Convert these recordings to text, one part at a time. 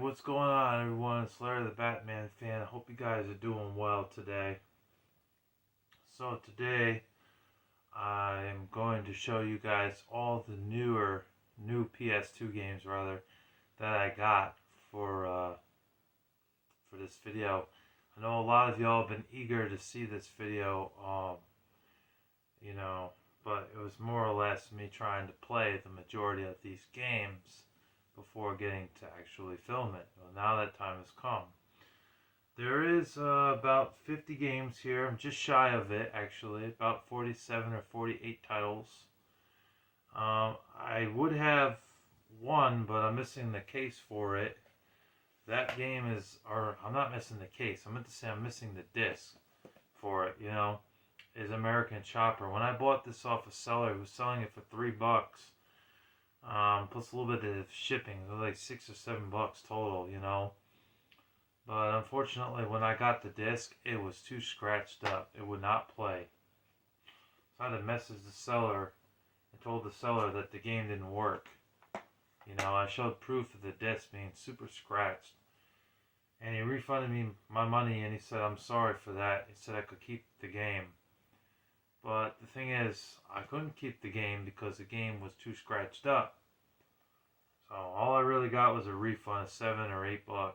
What's going on, everyone? It's Larry the Batman fan. I hope you guys are doing well today. So today I am going to show you guys all the new PS2 games rather that I got for this video. I know a lot of y'all have been eager to see this video, you know, but it was more or less me trying to play the majority of these games before getting to actually film it. Well, now that time has come. There is about 50 games here. I'm just shy of it, actually. About 47 or 48 titles. I would have one, but I'm missing the case for it. That game is, or I'm not missing the case. I meant to say I'm missing the disc for it, is American Chopper. When I bought this off a seller who was selling it for $3, plus a little bit of shipping, it was like $6 or $7 total, But unfortunately, when I got the disc, it was too scratched up. It would not play. So I had to message the seller and told the seller that the game didn't work. I showed proof of the disc being super scratched. And he refunded me my money and he said, I'm sorry for that. He said I could keep the game. But the thing is, I couldn't keep the game because the game was too scratched up. So all I really got was a refund of $7 or $8.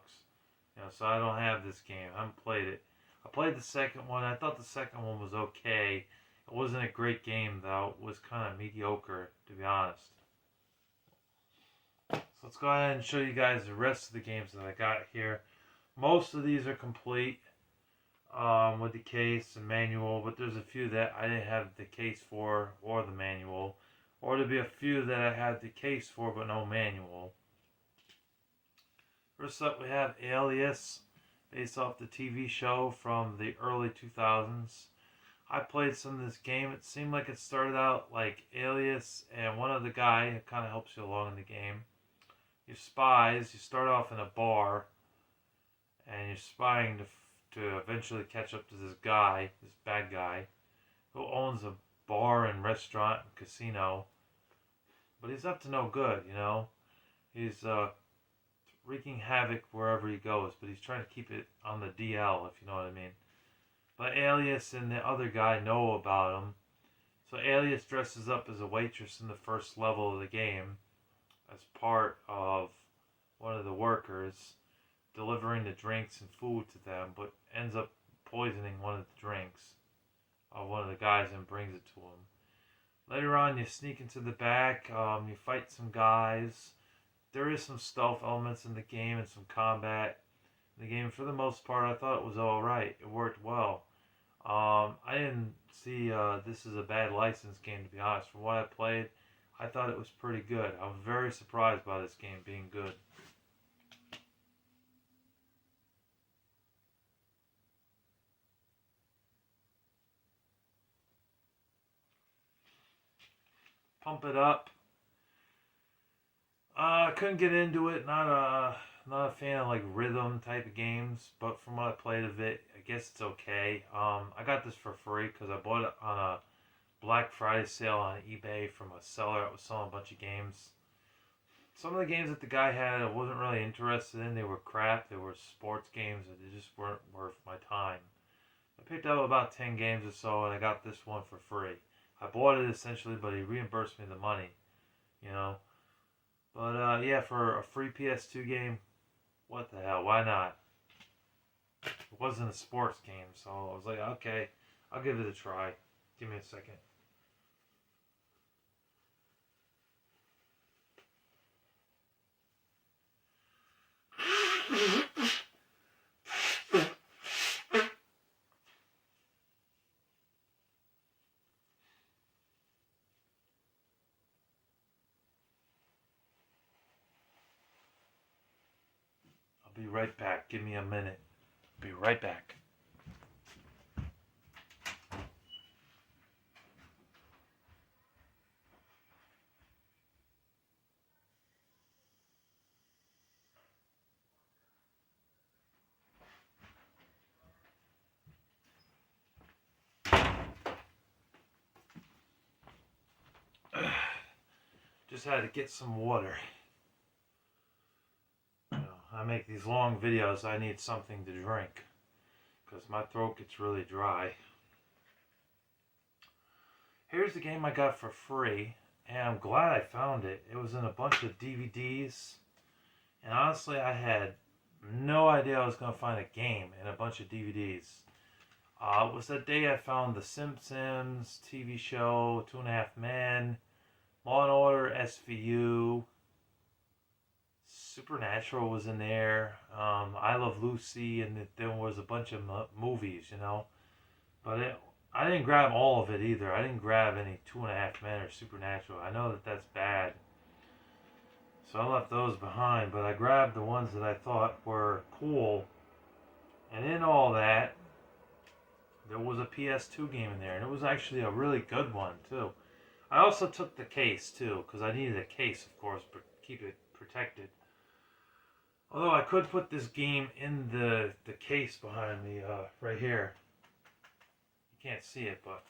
So I don't have this game. I haven't played it. I played the second one. I thought the second one was okay. It wasn't a great game, though. It was kind of mediocre, to be honest. So let's go ahead and show you guys the rest of the games that I got here. Most of these are complete with the case and manual, but there's a few that I didn't have the case for or the manual. Or there'll be a few that I had the case for but no manual. First up, we have Alias, based off the TV show from the early 2000s. I played some of this game. It seemed like it started out like Alias and one other guy who kind of helps you along in the game. You're spies. You start off in a bar, and you're spying to eventually catch up to this guy, this bad guy, who owns a bar and restaurant and casino. But he's up to no good, He's wreaking havoc wherever he goes, but he's trying to keep it on the DL, if you know what I mean. But Alias and the other guy know about him. So Alias dresses up as a waitress in the first level of the game as part of one of the workers, delivering the drinks and food to them, but ends up poisoning one of the drinks of one of the guys and brings it to him. Later on, you sneak into the back, you fight some guys. There is some stealth elements in the game and some combat. The game, for the most part, I thought it was alright. It worked well. I didn't see this as a bad licensed game, to be honest. From what I played, I thought it was pretty good. I was very surprised by this game being good. Pump It Up. I couldn't get into it. Not a fan of like rhythm type of games, but from what I played of it, I guess it's okay. I got this for free because I bought it on a Black Friday sale on eBay from a seller that was selling a bunch of games. Some of the games that the guy had I wasn't really interested in. They were crap. They were sports games and they just weren't worth my time. I picked up about 10 games or so and I got this one for free. I bought it essentially, but he reimbursed me the money, But yeah, for a free PS2 game, what the hell? Why not? It wasn't a sports game, so I was like, okay, I'll give it a try. Give me a second. Be right back. Give me a minute. Be right back. Just had to get some water. I make these long videos, I need something to drink because my throat gets really dry. Here's the game I got for free, and I'm glad I found it. It was in a bunch of DVDs, and honestly, I had no idea I was going to find a game in a bunch of DVDs. It was that day I found The Simpsons, TV show, Two and a Half Men, Law and Order, SVU, Supernatural was in there, I Love Lucy, and there was a bunch of movies, you know. But I didn't grab all of it either. I didn't grab any Two and a Half Men or Supernatural. I know that that's bad. So I left those behind, but I grabbed the ones that I thought were cool. And in all that, there was a PS2 game in there, and it was actually a really good one, too. I also took the case, too, because I needed a case, of course, but keep it protected. Although I could put this game in the case behind me, right here. You can't see it, but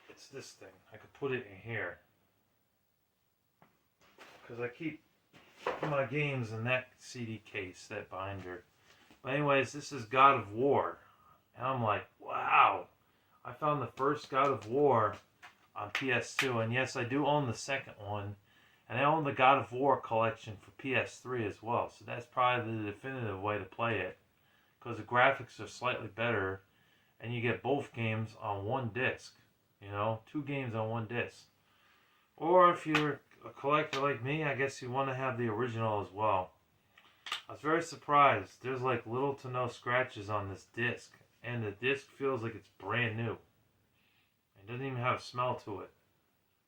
it's this thing. I could put it in here. Because I keep my games in that CD case, that binder. But anyways, this is God of War. And I'm like, wow. I found the first God of War on PS2. And yes, I do own the second one. And I own the God of War collection for PS3 as well. So that's probably the definitive way to play it. Because the graphics are slightly better. And you get both games on one disc. You know, 2 games on one disc. Or if you're a collector like me, I guess you want to have the original as well. I was very surprised. There's like little to no scratches on this disc. And the disc feels like it's brand new. It doesn't even have a smell to it.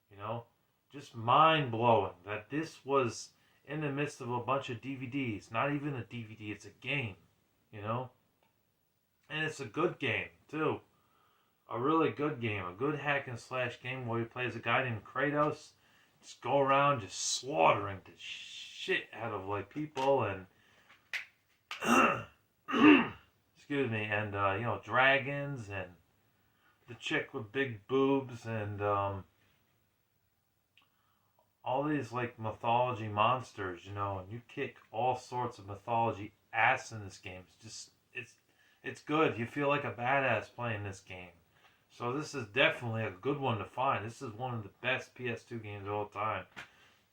You know? Just mind-blowing that this was in the midst of a bunch of DVDs. Not even a DVD, it's a game. You know? And it's a good game, too. A really good game. A good hack and slash game where he plays a guy named Kratos. Just go around just slaughtering the shit out of like people and excuse me, and you know, dragons and the chick with big boobs and all these like mythology monsters, you know, and you kick all sorts of mythology ass in this game. It's just it's good. You feel like a badass playing this game. So this is definitely a good one to find. This is one of the best PS2 games of all time.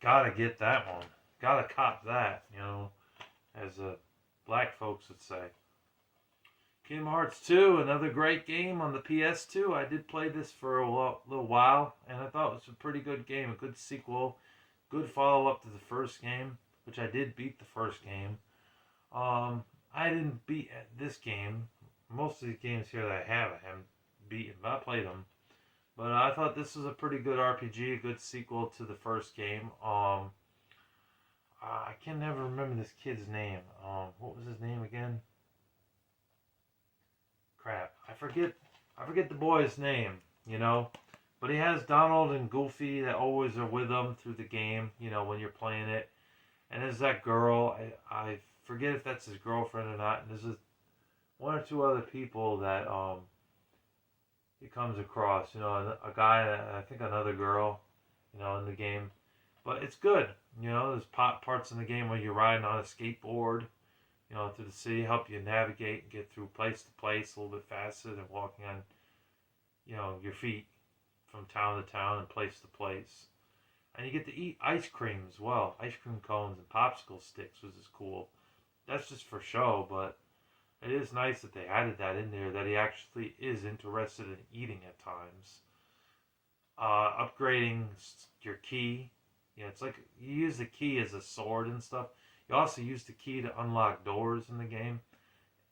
Gotta get that one. Gotta cop that, you know, as black folks would say. Kingdom Hearts 2, another great game on the PS2. I did play this for a little while, and I thought it was a pretty good game. A good sequel. Good follow-up to the first game, which I did beat the first game. I didn't beat this game. Most of the games here that I haven't beaten, but I played them. But I thought this was a pretty good RPG, a good sequel to the first game. I can never remember this kid's name. What was his name again? Crap, I forget the boy's name, you know. But he has Donald and Goofy that always are with him through the game, you know, when you're playing it. And there's that girl. I forget if that's his girlfriend or not. And there's one or two other people that he comes across, you know, a guy and I think another girl, you know, in the game. But it's good, you know. There's parts in the game where you're riding on a skateboard, you know, through the city, help you navigate and get through place to place a little bit faster than walking on, you know, your feet from town to town and place to place. And you get to eat ice cream as well, ice cream cones and popsicle sticks, which is cool. That's just for show, but it is nice that they added that in there, that he actually is interested in eating at times. Upgrading your key. You know, it's like you use the key as a sword and stuff. You also use the key to unlock doors in the game.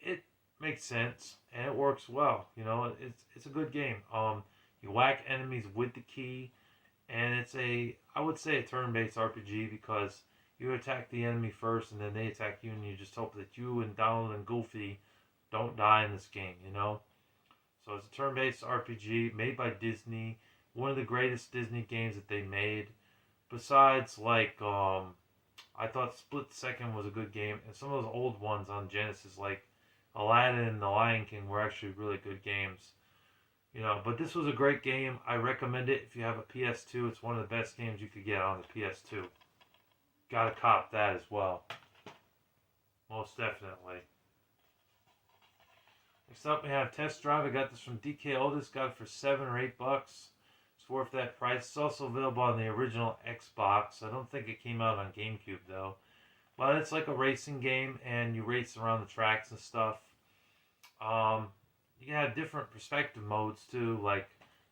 It makes sense and it works well. You know, it's a good game. You whack enemies with the key, and it's I would say a turn-based RPG because you attack the enemy first and then they attack you, and you just hope that you and Donald and Goofy don't die in this game, you know? So it's a turn-based RPG made by Disney. One of the greatest Disney games that they made. Besides, like, I thought Split Second was a good game. And some of those old ones on Genesis, like Aladdin and The Lion King, were actually really good games. You know, but this was a great game. I recommend it if you have a PS2. It's one of the best games you could get on the PS2. gotta cop that as well. Most definitely. Next up, we have Test Drive. I got this from DK Oldest. Got it for $7 or $8. It's worth that price. It's also available on the original Xbox. I don't think it came out on GameCube though. But it's like a racing game, and you race around the tracks and stuff. You can have different perspective modes too. Like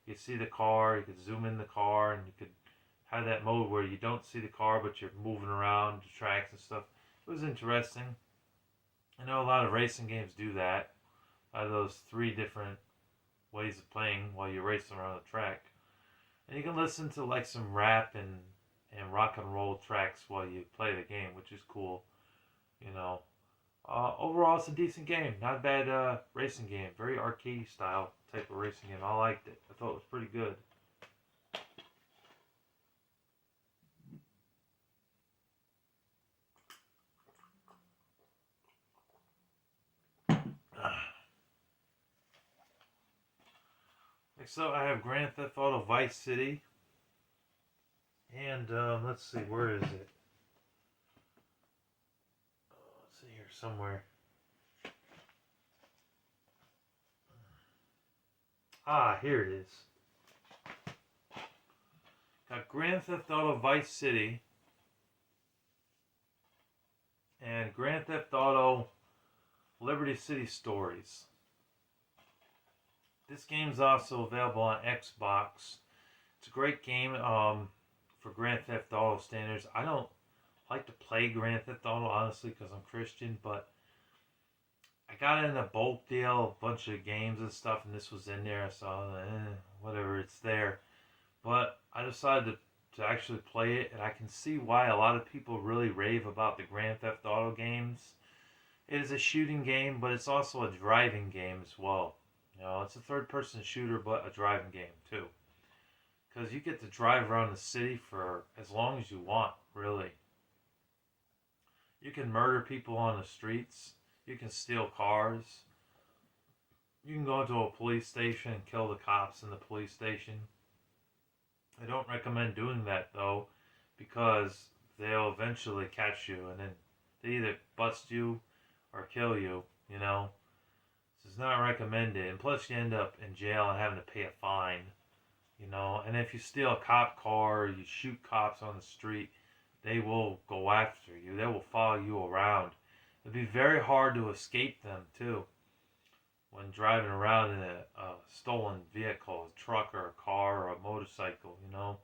you see the car, you could zoom in the car, and you could have that mode where you don't see the car, but you're moving around the tracks and stuff. It was interesting. I know a lot of racing games do that. Those three different ways of playing while you're racing around the track. And you can listen to like some rap and rock and roll tracks while you play the game, which is cool. You know, overall it's a decent game. Not a bad racing game. Very arcade style type of racing game. I liked it. I thought it was pretty good. Next up, I have Grand Theft Auto Vice City. And let's see, where is it? Let's see here somewhere. Here it is. Got Grand Theft Auto Vice City and Grand Theft Auto Liberty City Stories. This game is also available on Xbox. It's a great game for Grand Theft Auto standards. I don't like to play Grand Theft Auto, honestly, because I'm Christian, but I got it in a bulk deal, a bunch of games and stuff, and this was in there, so whatever, it's there. But I decided to actually play it, and I can see why a lot of people really rave about the Grand Theft Auto games. It is a shooting game, but it's also a driving game as well. You know, it's a third-person shooter, but a driving game, too. Because you get to drive around the city for as long as you want, really. You can murder people on the streets. You can steal cars. You can go into a police station and kill the cops in the police station. I don't recommend doing that, though, because they'll eventually catch you, and then they either bust you or kill you, you know. It's not recommended, and plus you end up in jail and having to pay a fine, you know. And if you steal a cop car or you shoot cops on the street, they will go after you. They will follow you around. It'd be very hard to escape them too when driving around in a stolen vehicle, a truck or a car or a motorcycle, you know.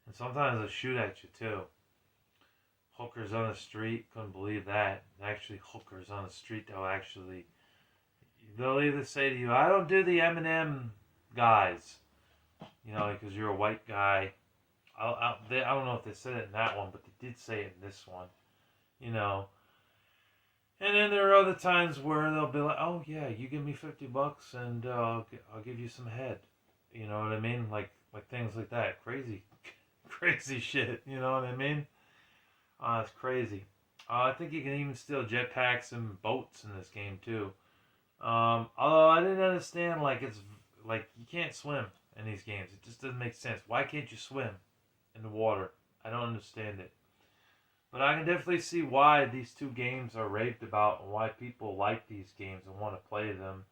And sometimes they'll shoot at you too. Hookers on the street, couldn't believe that. Actually, hookers on the street, they'll either say to you, I don't do the M&M guys, you know, because you're a white guy. I don't know if they said it in that one, but they did say it in this one, you know. And then there are other times where they'll be like, oh yeah, you give me $50 and I'll give you some head. You know what I mean? Like things like that. Crazy shit, you know what I mean? It's crazy. I think you can even steal jetpacks and boats in this game too. Although I didn't understand, it's like you can't swim in these games. It just doesn't make sense. Why can't you swim in the water? I don't understand it. But I can definitely see why these two games are raved about and why people like these games and want to play them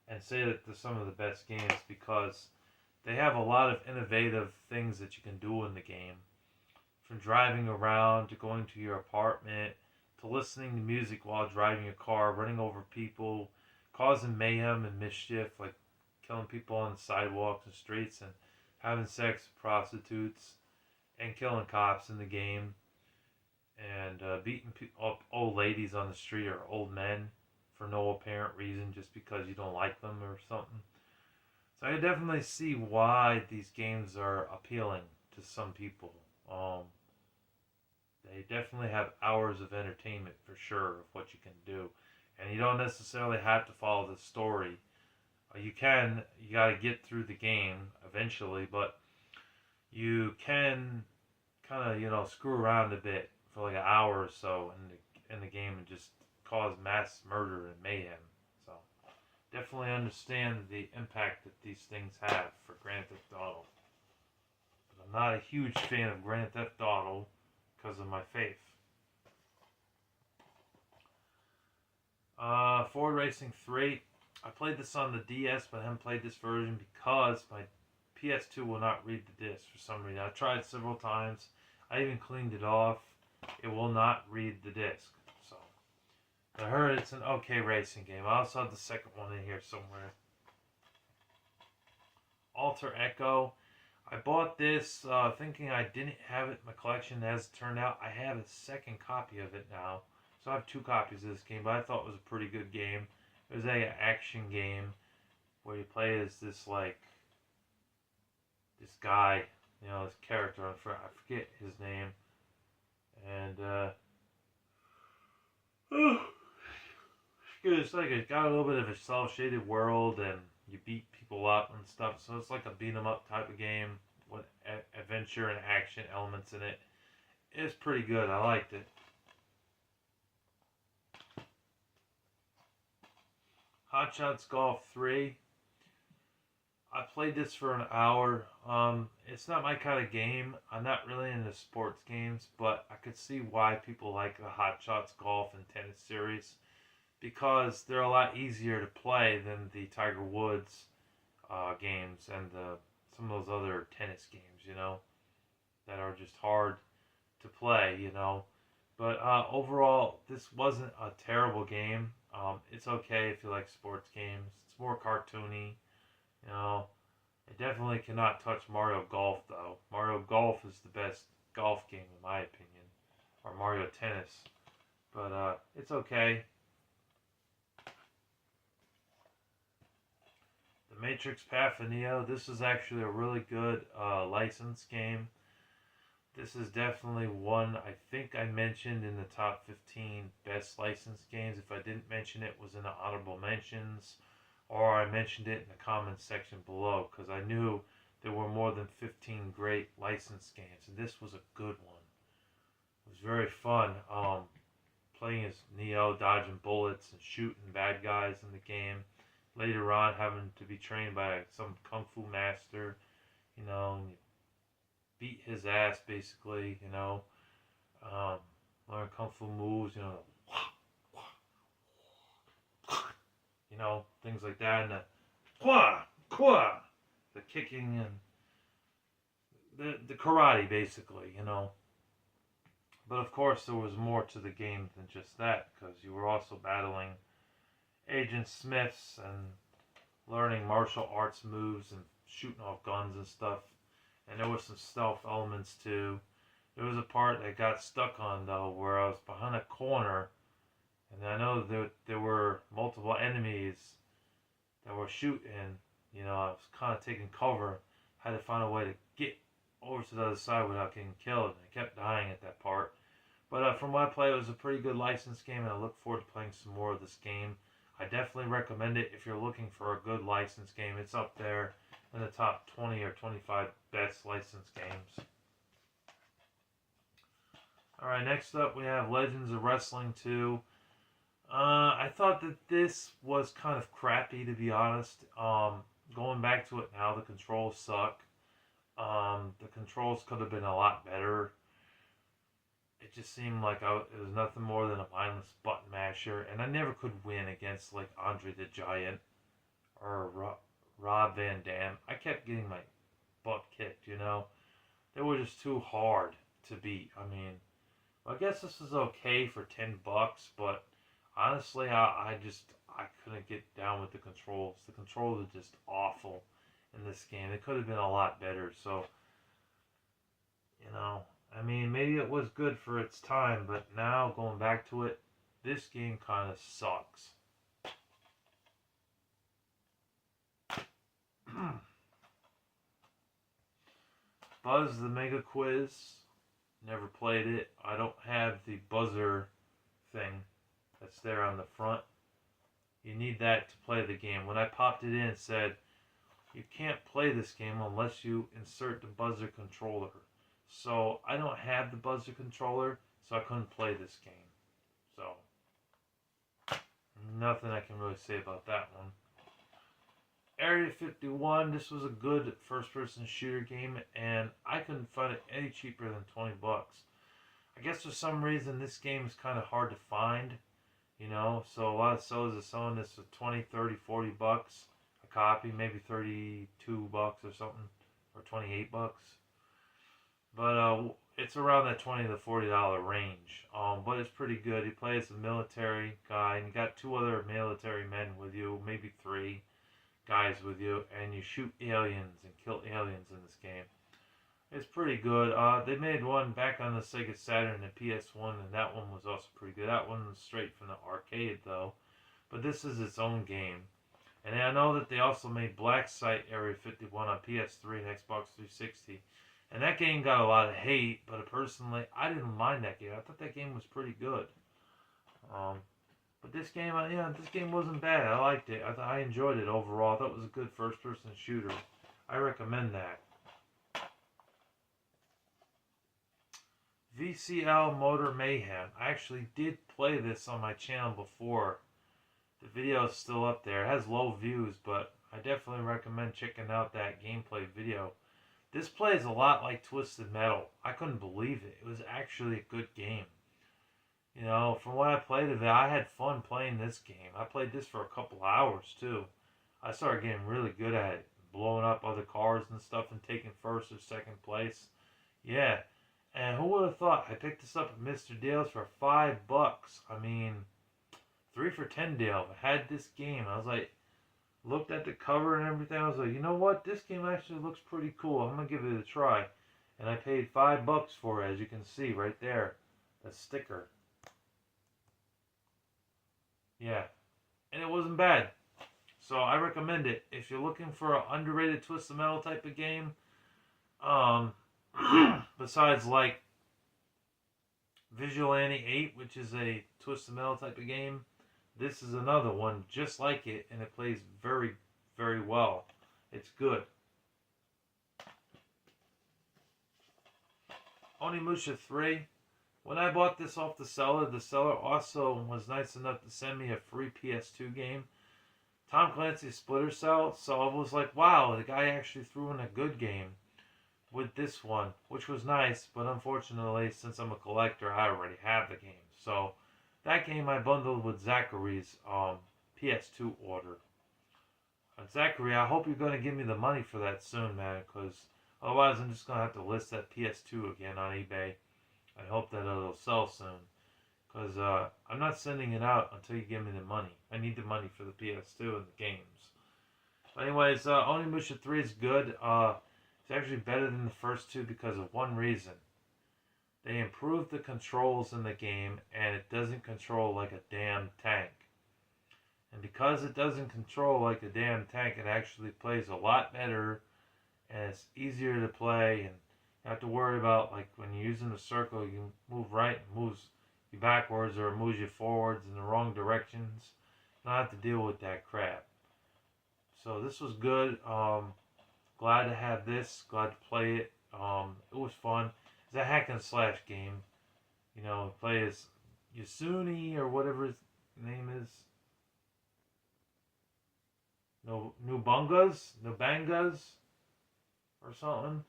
and say that they're some of the best games, because they have a lot of innovative things that you can do in the game. From driving around to going to your apartment to listening to music while driving your car, running over people, causing mayhem and mischief, like killing people on the sidewalks and streets, and having sex with prostitutes, and killing cops in the game, and beating up old ladies on the street or old men for no apparent reason, just because you don't like them or something. So I definitely see why these games are appealing to some people. They definitely have hours of entertainment for sure of what you can do. And you don't necessarily have to follow the story. You got to get through the game eventually, but you can kind of, screw around a bit for like an hour or so in the game and just cause mass murder and mayhem. So definitely understand the impact that these things have for Grand Theft Auto. But I'm not a huge fan of Grand Theft Auto because of my faith. Ford Racing 3. I played this on the DS, but I haven't played this version because my ps2 will not read the disc for some reason. I tried several times. I even cleaned it off. It will not read the disc. So I heard it's an okay racing game. I also have the second one in here somewhere. Alter Echo. I bought this thinking I didn't have it in my collection. As it turned out, I have a second copy of it now. So I have 2 copies of this game, but I thought it was a pretty good game. It was an action game where you play as this guy, this character. I forget his name, and it's like it's got a little bit of a cel-shaded world, and you beat people up and stuff. So it's like a beat 'em up type of game with adventure and action elements in it. It's pretty good. I liked it. Hot Shots Golf 3. I played this for an hour. It's not my kind of game. I'm not really into sports games, but I could see why people like the Hot Shots Golf and Tennis series because they're a lot easier to play than the Tiger Woods games and some of those other tennis games, that are just hard to play, But overall, this wasn't a terrible game. It's okay if you like sports games. It's more cartoony, It definitely cannot touch Mario Golf, though. Mario Golf is the best golf game, in my opinion. Or Mario Tennis. But it's okay. The Matrix Path of Neo. This is actually a really good licensed game. This is definitely one I think I mentioned in the top 15 best licensed games. If I didn't mention it, was in the honorable mentions, or I mentioned it in the comments section below because I knew there were more than 15 great licensed games, and this was a good one. It was very fun playing as Neo, dodging bullets and shooting bad guys in the game. Later on, having to be trained by some kung fu master, and you beat his ass basically, learn kung fu moves, things like that, and the kicking and the karate basically, But of course, there was more to the game than just that because you were also battling Agent Smiths and learning martial arts moves and shooting off guns and stuff. And there was some stealth elements too. There was a part I got stuck on though where I was behind a corner and I know that there were multiple enemies that were shooting. I was kind of taking cover. Had to find a way to get over to the other side without getting killed. And I kept dying at that part. But from what I played, it was a pretty good licensed game, and I look forward to playing some more of this game. I definitely recommend it if you're looking for a good licensed game. It's up there in the top 20 or 25 best licensed games. Alright, next up we have Legends of Wrestling 2. I thought that this was kind of crappy, to be honest. Going back to it now, the controls suck. The controls could have been a lot better. It just seemed like it was nothing more than a mindless button masher, and I never could win against like Andre the Giant or Rob Van Dam. I kept getting my butt kicked, They were just too hard to beat. I guess this is okay for $10, but honestly, I couldn't get down with the controls. The controls are just awful in this game. It could have been a lot better, so, maybe it was good for its time, but now, going back to it, this game kind of sucks. Buzz the Mega Quiz. Never played it. I don't have the buzzer thing that's there on the front. You need that to play the game. When I popped it in, it said, you can't play this game unless you insert the buzzer controller. So, I don't have the buzzer controller, so I couldn't play this game. So, nothing I can really say about that one. Area 51, this was a good first-person shooter game, and I couldn't find it any cheaper than $20. I guess for some reason this game is kind of hard to find, you know, so a lot of sellers are selling this for 20, 30, 40 bucks a copy, maybe 32 bucks or something, or 28 bucks. But it's around that 20 to $40 range. But it's pretty good. He plays a military guy, and you got two other military men with you, maybe three guys with you, and you shoot aliens and kill aliens in this game. It's pretty good. They made one back on the Sega Saturn and ps1, and that one was also pretty good. That one was straight from the arcade, though. But this is its own game. And I know that they also made Black Site Area 51 on PS3 and Xbox 360. And that game got a lot of hate, but personally, I didn't mind that game. I thought that game was pretty good. But this game, this game wasn't bad. I liked it. I enjoyed it overall. I thought it was a good first-person shooter. I recommend that. VCL Motor Mayhem. I actually did play this on my channel before. The video is still up there. It has low views, but I definitely recommend checking out that gameplay video. This plays a lot like Twisted Metal. I couldn't believe it. It was actually a good game. You know, from what I played of it, I had fun playing this game. I played this for a couple hours, too. I started getting really good at it. Blowing up other cars and stuff and taking first or second place. Yeah. And who would have thought? I picked this up at Mr. Dale's for $5. I mean, 3 for $10 deal. I had this game. I was like, looked at the cover and everything. I was like, you know what? This game actually looks pretty cool. I'm going to give it a try. And I paid $5 for it, as you can see right there. The sticker. Yeah. And it wasn't bad. So I recommend it. If you're looking for an underrated Twisted Metal type of game, besides like Vigilante 8, which is a Twisted Metal type of game, this is another one just like it, and it plays very, very well. It's good. Onimusha 3. When I bought this off the seller also was nice enough to send me a free PS2 game, Tom Clancy's Splinter Cell, so I was like, wow, the guy actually threw in a good game with this one, which was nice, but unfortunately, since I'm a collector, I already have the game. So, that game I bundled with Zachary's PS2 order. Zachary, I hope you're going to give me the money for that soon, man, because otherwise I'm just going to have to list that PS2 again on eBay. I hope that it'll sell soon, because I'm not sending it out until you give me the money. I need the money for the PS2 and the games. But anyways, Onimusha 3 is good. It's actually better than the first two because of one reason. They improved the controls in the game, and it doesn't control like a damn tank. And because it doesn't control like a damn tank, it actually plays a lot better, and it's easier to play, and you have to worry about, like, when you're using the circle, you move right and moves you backwards, or it moves you forwards in the wrong directions. You don't have to deal with that crap. So this was good. Glad to have this. Glad to play it. It was fun. It's a hack and slash game. You know, play as Yasuni or whatever his name is. No, Nubangas, or something.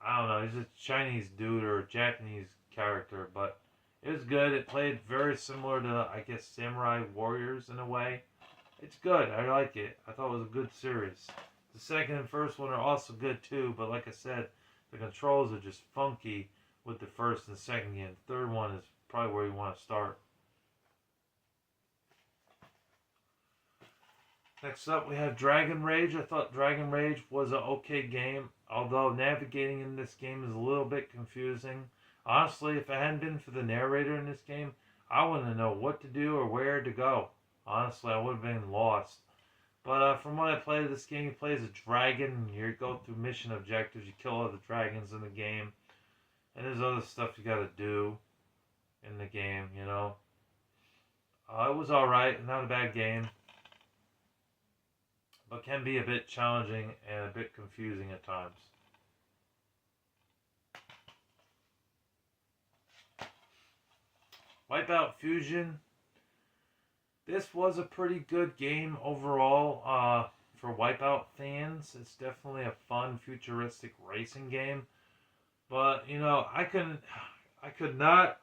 I don't know. He's a Chinese dude or a Japanese character, but it was good. It played very similar to, I guess, Samurai Warriors in a way. It's good. I like it. I thought it was a good series. The second and first one are also good too, but like I said, the controls are just funky with the first and second game. The third one is probably where you want to start. Next up, we have Dragon Rage. I thought Dragon Rage was an okay game, although navigating in this game is a little bit confusing. Honestly, if it hadn't been for the narrator in this game, I wouldn't know what to do or where to go. Honestly, I would have been lost. But from what I played of this game, you play as a dragon. You go through mission objectives. You kill all the dragons in the game. And there's other stuff you gotta do in the game, you know. It was alright. Not a bad game. But can be a bit challenging and a bit confusing at times. Wipeout Fusion. This was a pretty good game overall for Wipeout fans. It's definitely a fun, futuristic racing game. But, you know, I could not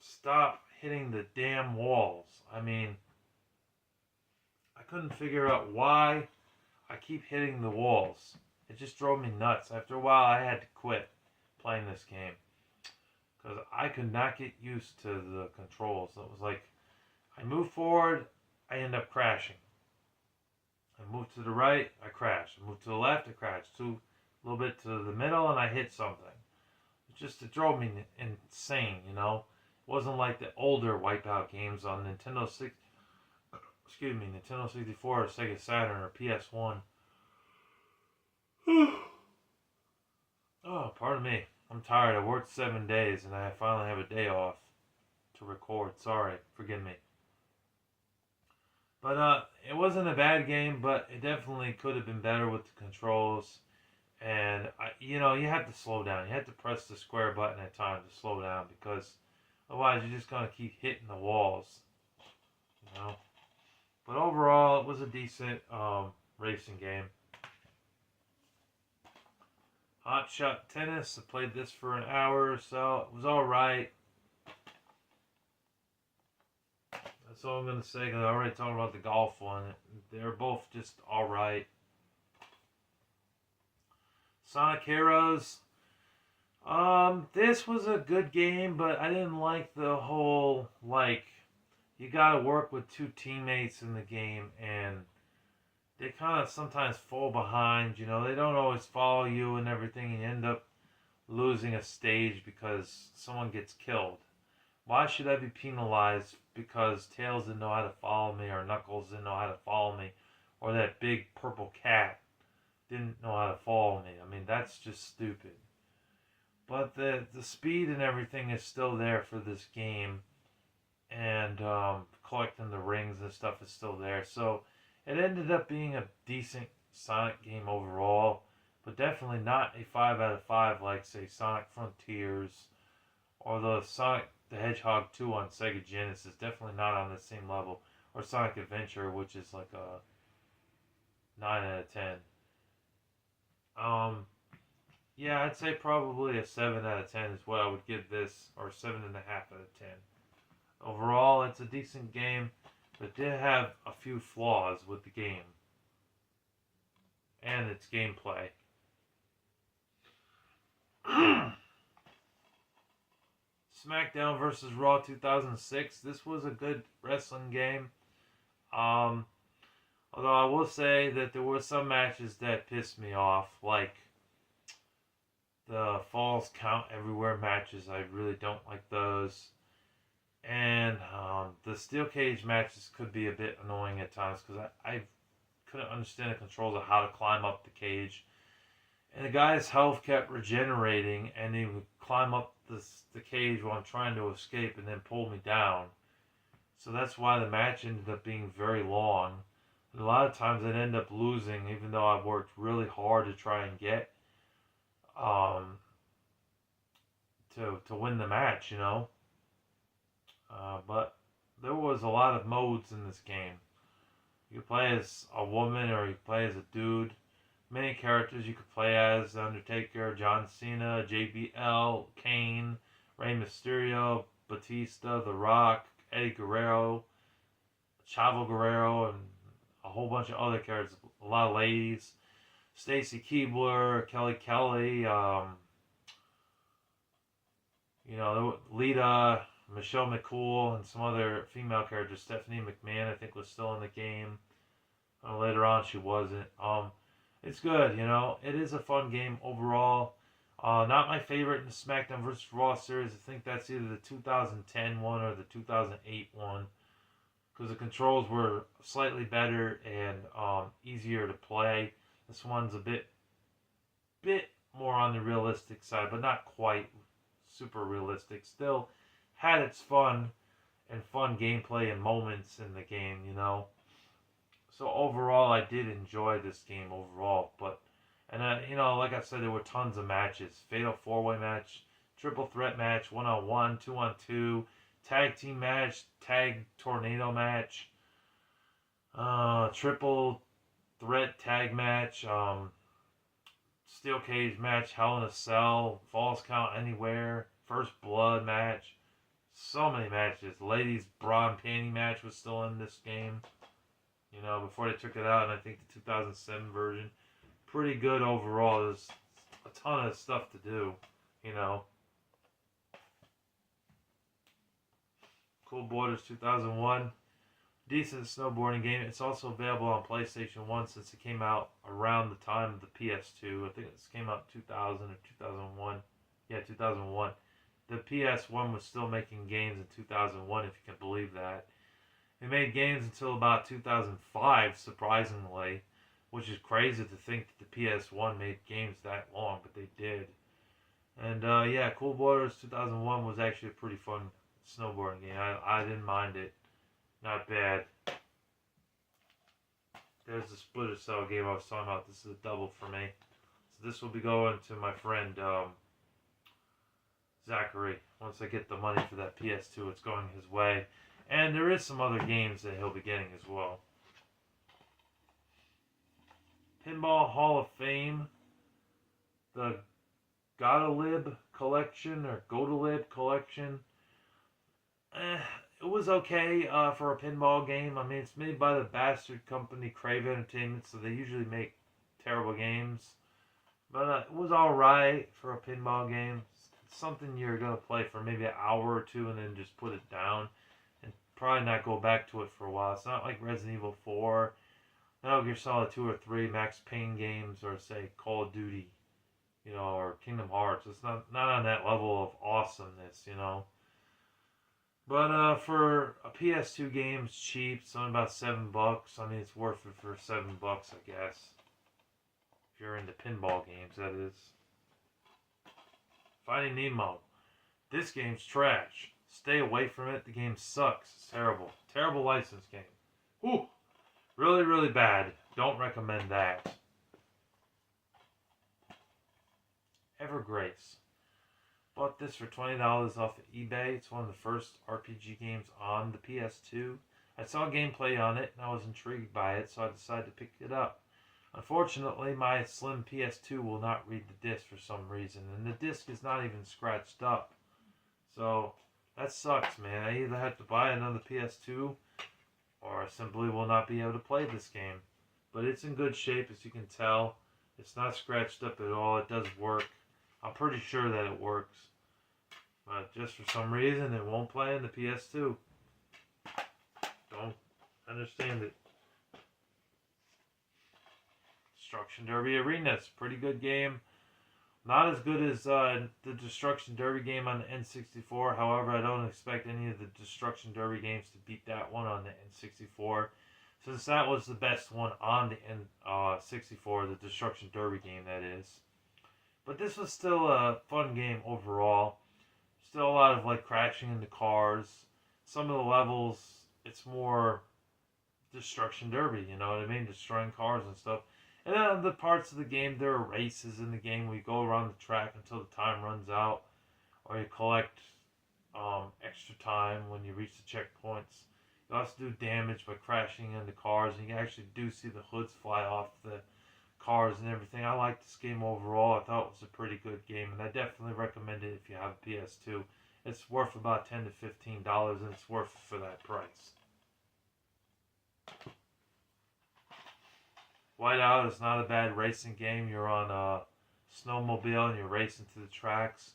stop hitting the damn walls. I mean, I couldn't figure out why I keep hitting the walls. It just drove me nuts. After a while, I had to quit playing this game because I could not get used to the controls. It was like I move forward, I end up crashing. I move to the right, I crash. I move to the left, I crash. A little bit to the middle, and I hit something. It drove me insane, you know. It wasn't like the older Wipeout games on Nintendo 64 or Sega Saturn or PS1. Oh, pardon me. I'm tired. I worked 7 days and I finally have a day off to record. Sorry, forgive me. But it wasn't a bad game, but it definitely could have been better with the controls. And you have to slow down. You have to press the square button at times to slow down because otherwise you're just gonna keep hitting the walls. You know. But overall, it was a decent racing game. Hot Shot Tennis. I played this for an hour or so. It was alright. That's all I'm going to say because I already talked about the golf one. They're both just alright. Sonic Heroes. This was a good game, but I didn't like the whole, you gotta work with two teammates in the game, and they kind of sometimes fall behind, they don't always follow you and everything, and you end up losing a stage because someone gets killed. Why should I be penalized because Tails didn't know how to follow me, or Knuckles didn't know how to follow me, or that big purple cat didn't know how to follow me? I mean, that's just stupid. But the speed and everything is still there for this game, and collecting the rings and stuff is still there. So it ended up being a decent Sonic game overall, but definitely not a 5 out of 5 like, say, Sonic Frontiers or the Sonic the Hedgehog 2 on Sega Genesis. Definitely not on the same level. Or Sonic Adventure, which is like a 9 out of 10. Yeah, I'd say probably a 7 out of 10 is what I would give this, or 7.5 out of 10. Overall, it's a decent game, but it did have a few flaws with the game and its gameplay. SmackDown vs. Raw 2006. This was a good wrestling game. Although I will say that there were some matches that pissed me off, like the Falls Count Everywhere matches. I really don't like those. And the steel cage matches could be a bit annoying at times because I couldn't understand the controls of how to climb up the cage. And the guy's health kept regenerating, and he would climb up the cage while I'm trying to escape and then pull me down. So that's why the match ended up being very long. And a lot of times I'd end up losing, even though I worked really hard to try and get to win the match, But there was a lot of modes in this game. You could play as a woman or you could play as a dude. Many characters you could play as: Undertaker, John Cena, JBL, Kane, Rey Mysterio, Batista, The Rock, Eddie Guerrero, Chavo Guerrero, and a whole bunch of other characters. A lot of ladies: Stacy Keibler, Kelly Kelly, Lita, Michelle McCool, and some other female characters. Stephanie McMahon, I think, was still in the game. Later on, she wasn't. It's good, It is a fun game overall. Not my favorite in the SmackDown vs. Raw series. I think that's either the 2010 one or the 2008 one, because the controls were slightly better and easier to play. This one's a bit more on the realistic side, but not quite super realistic. Still had its fun gameplay and moments in the game, So overall, I did enjoy this game overall. Like I said, there were tons of matches: Fatal 4-Way match, Triple Threat match, 1-on-1, 2-on-2, Tag Team match, Tag Tornado match, Triple Threat Tag match, Steel Cage match, Hell in a Cell, Falls Count Anywhere, First Blood match. So many matches. Ladies Braun panty match was still in this game. You know, before they took it out, and I think the 2007 version. Pretty good overall. There's a ton of stuff to do, you know. Cool Borders 2001. Decent snowboarding game. It's also available on PlayStation 1 since it came out around the time of the PS2. I think it came out 2000 or 2001. Yeah, 2001. The PS1 was still making games in 2001, if you can believe that. It made games until about 2005, surprisingly, which is crazy to think that the PS1 made games that long, but they did. And yeah, Cool Borders 2001 was actually a pretty fun snowboarding game. I didn't mind it. Not bad. There's the Splinter Cell game I was talking about. This is a double for me. So this will be going to my friend Zachary. Once I get the money for that PS2, it's going his way. And there is some other games that he'll be getting as well. Pinball Hall of Fame. The Godalib collection or Godalib collection. It was okay for a pinball game. I mean, it's made by the bastard company Crave Entertainment, so they usually make terrible games. But it was alright for a pinball game. It's something you're going to play for maybe an hour or two and then just put it down. And probably not go back to it for a while. It's not like Resident Evil 4, Metal Gear Solid 2 or 3, Max Payne games, or say Call of Duty, you know, or Kingdom Hearts. It's not on that level of awesomeness, you know. But for a PS2 game, it's cheap. It's only about $7. I mean, it's worth it for $7, I guess. If you're into pinball games, that is. Finding Nemo. This game's trash. Stay away from it. The game sucks. It's terrible. Terrible license game. Whew. Really, really bad. Don't recommend that. Evergrace. Bought this for $20 off of eBay. It's one of the first RPG games on the PS2. I saw gameplay on it and I was intrigued by it, so I decided to pick it up. Unfortunately, my slim PS2 will not read the disc for some reason, and the disc is not even scratched up. So, that sucks, man. I either have to buy another PS2, or I simply will not be able to play this game. But it's in good shape, as you can tell. It's not scratched up at all. It does work. I'm pretty sure that it works. But just for some reason, it won't play in the PS2. Don't understand it. Destruction Derby Arena. It's a pretty good game. Not as good as the Destruction Derby game on the N64. However, I don't expect any of the Destruction Derby games to beat that one on the N64. Since that was the best one on the N64, the Destruction Derby game, that is. But this was still a fun game overall. Still a lot of like crashing into cars. Some of the levels, it's more Destruction Derby, you know what I mean? Destroying cars and stuff. And then other parts of the game, there are races in the game where you go around the track until the time runs out. Or you collect extra time when you reach the checkpoints. You also do damage by crashing into cars. And you actually do see the hoods fly off the cars and everything. I like this game overall. I thought it was a pretty good game, and I definitely recommend it if you have a PS2. It's worth about $10 to $15, and it's worth it for that price. Whiteout is not a bad racing game. You're on a snowmobile and you're racing to the tracks.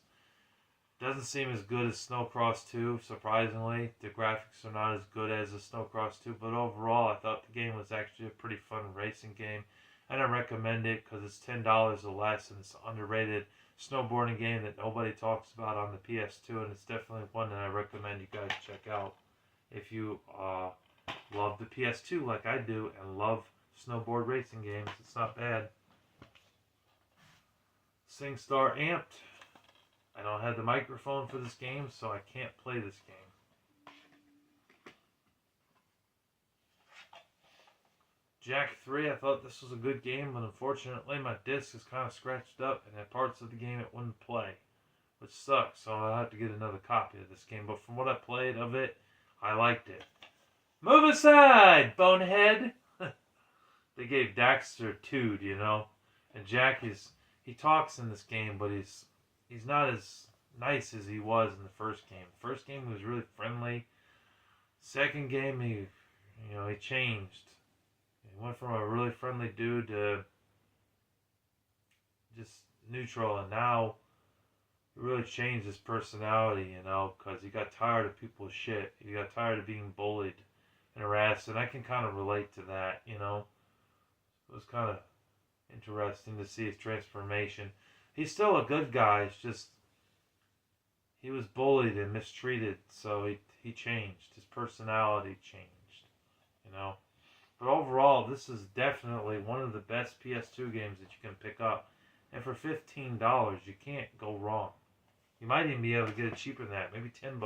Doesn't seem as good as Snowcross 2, surprisingly. The graphics are not as good as the Snowcross 2, but overall I thought the game was actually a pretty fun racing game. And I recommend it because it's $10 or less, and it's an underrated snowboarding game that nobody talks about on the PS2, and it's definitely one that I recommend you guys check out if you love the PS2 like I do and love snowboard racing games. It's not bad. SingStar Amped. I don't have the microphone for this game, so I can't play this game. Jack 3, I thought this was a good game, but unfortunately my disc is kind of scratched up and at parts of the game it wouldn't play, which sucks, so I'll have to get another copy of this game. But from what I played of it, I liked it. Move aside, bonehead! They gave Daxter a tood, you know, and Jack he talks in this game, but he's not as nice as he was in the first game. The first game he was really friendly. Second game he changed. He went from a really friendly dude to just neutral, and now he really changed his personality, because he got tired of people's shit. He got tired of being bullied and harassed, and I can kind of relate to that. It was kind of interesting to see his transformation. He's still a good guy. It's just he was bullied and mistreated, so he changed. His personality changed, you know. But overall, this is definitely one of the best PS2 games that you can pick up. And for $15, you can't go wrong. You might even be able to get it cheaper than that, maybe $10.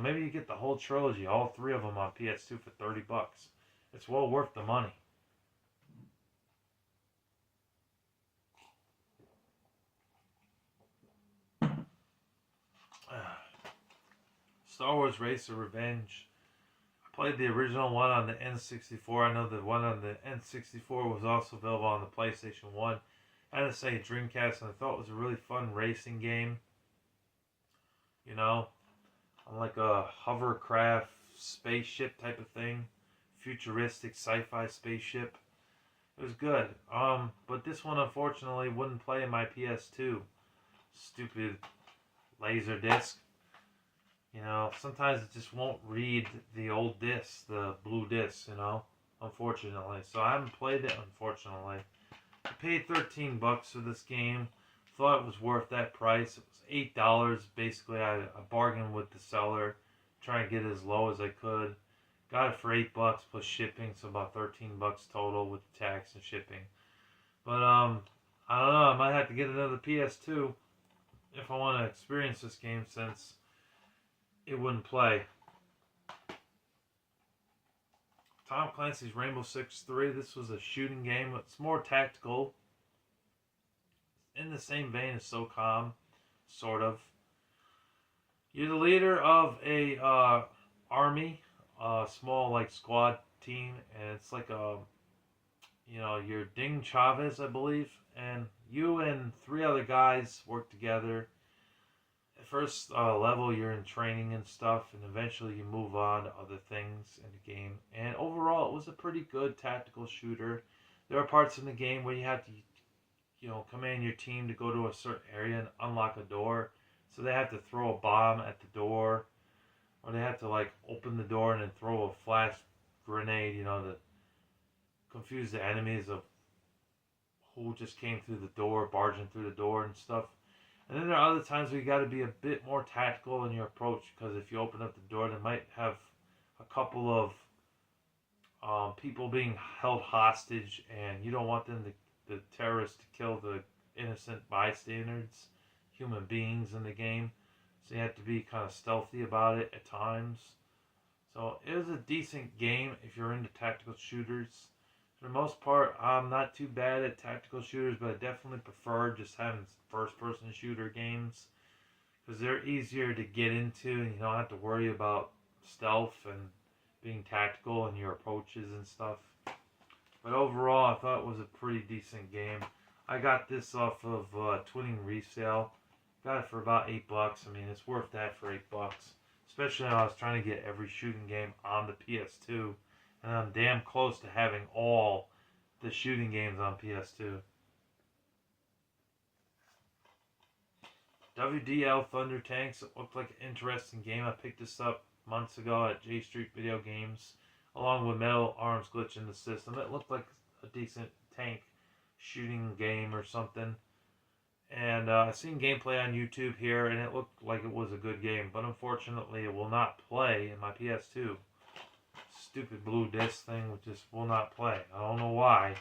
Maybe you get the whole trilogy, all three of them on PS2 for $30. It's well worth the money. Star Wars Racer Revenge. I played the original one on the N64. I know the one on the N64 was also available on the PlayStation 1. I had to say Dreamcast, and I thought it was a really fun racing game. On like a hovercraft spaceship type of thing. Futuristic sci-fi spaceship. It was good. But this one unfortunately wouldn't play in my PS2. Stupid laser disc. Sometimes it just won't read the old disc, the blue disc, unfortunately. So I haven't played it, unfortunately. I paid $13 for this game. Thought it was worth that price. It was $8. Basically, I bargained with the seller, trying to get it as low as I could. Got it for $8 plus shipping, so about $13 total with the tax and shipping. But I don't know. I might have to get another PS2 if I want to experience this game, since it wouldn't play. Tom Clancy's Rainbow Six 3. This was a shooting game. It's more tactical. In the same vein as SOCOM, sort of. You're the leader of a army, a small like squad team, and it's like you're Ding Chavez, I believe, and you and three other guys work together. At first level, you're in training and stuff, and eventually you move on to other things in the game. And overall, it was a pretty good tactical shooter. There are parts in the game where you have to, command your team to go to a certain area and unlock a door. So they have to throw a bomb at the door, or they have to open the door and then throw a flash grenade, to confuse the enemies of who just came through the door, barging through the door and stuff. And then there are other times where you got to be a bit more tactical in your approach, because if you open up the door, they might have a couple of people being held hostage, and you don't want the terrorists to kill the innocent bystanders, human beings in the game. So you have to be kind of stealthy about it at times. So it was a decent game if you're into tactical shooters. For the most part, I'm not too bad at tactical shooters, but I definitely prefer just having first-person shooter games, because they're easier to get into, and you don't have to worry about stealth and being tactical in your approaches and stuff. But overall, I thought it was a pretty decent game. I got this off of Twinning Resale. Got it for about $8. I mean, it's worth that for $8. Especially when I was trying to get every shooting game on the PS2. And I'm damn close to having all the shooting games on PS2. WDL Thunder Tanks. It looked like an interesting game. I picked this up months ago at J Street Video Games, along with Metal Arms Glitch in the System. It looked like a decent tank shooting game or something. And I've seen gameplay on YouTube here, and it looked like it was a good game. But unfortunately, it will not play in my PS2. Stupid blue disc thing just will not play. I don't know why,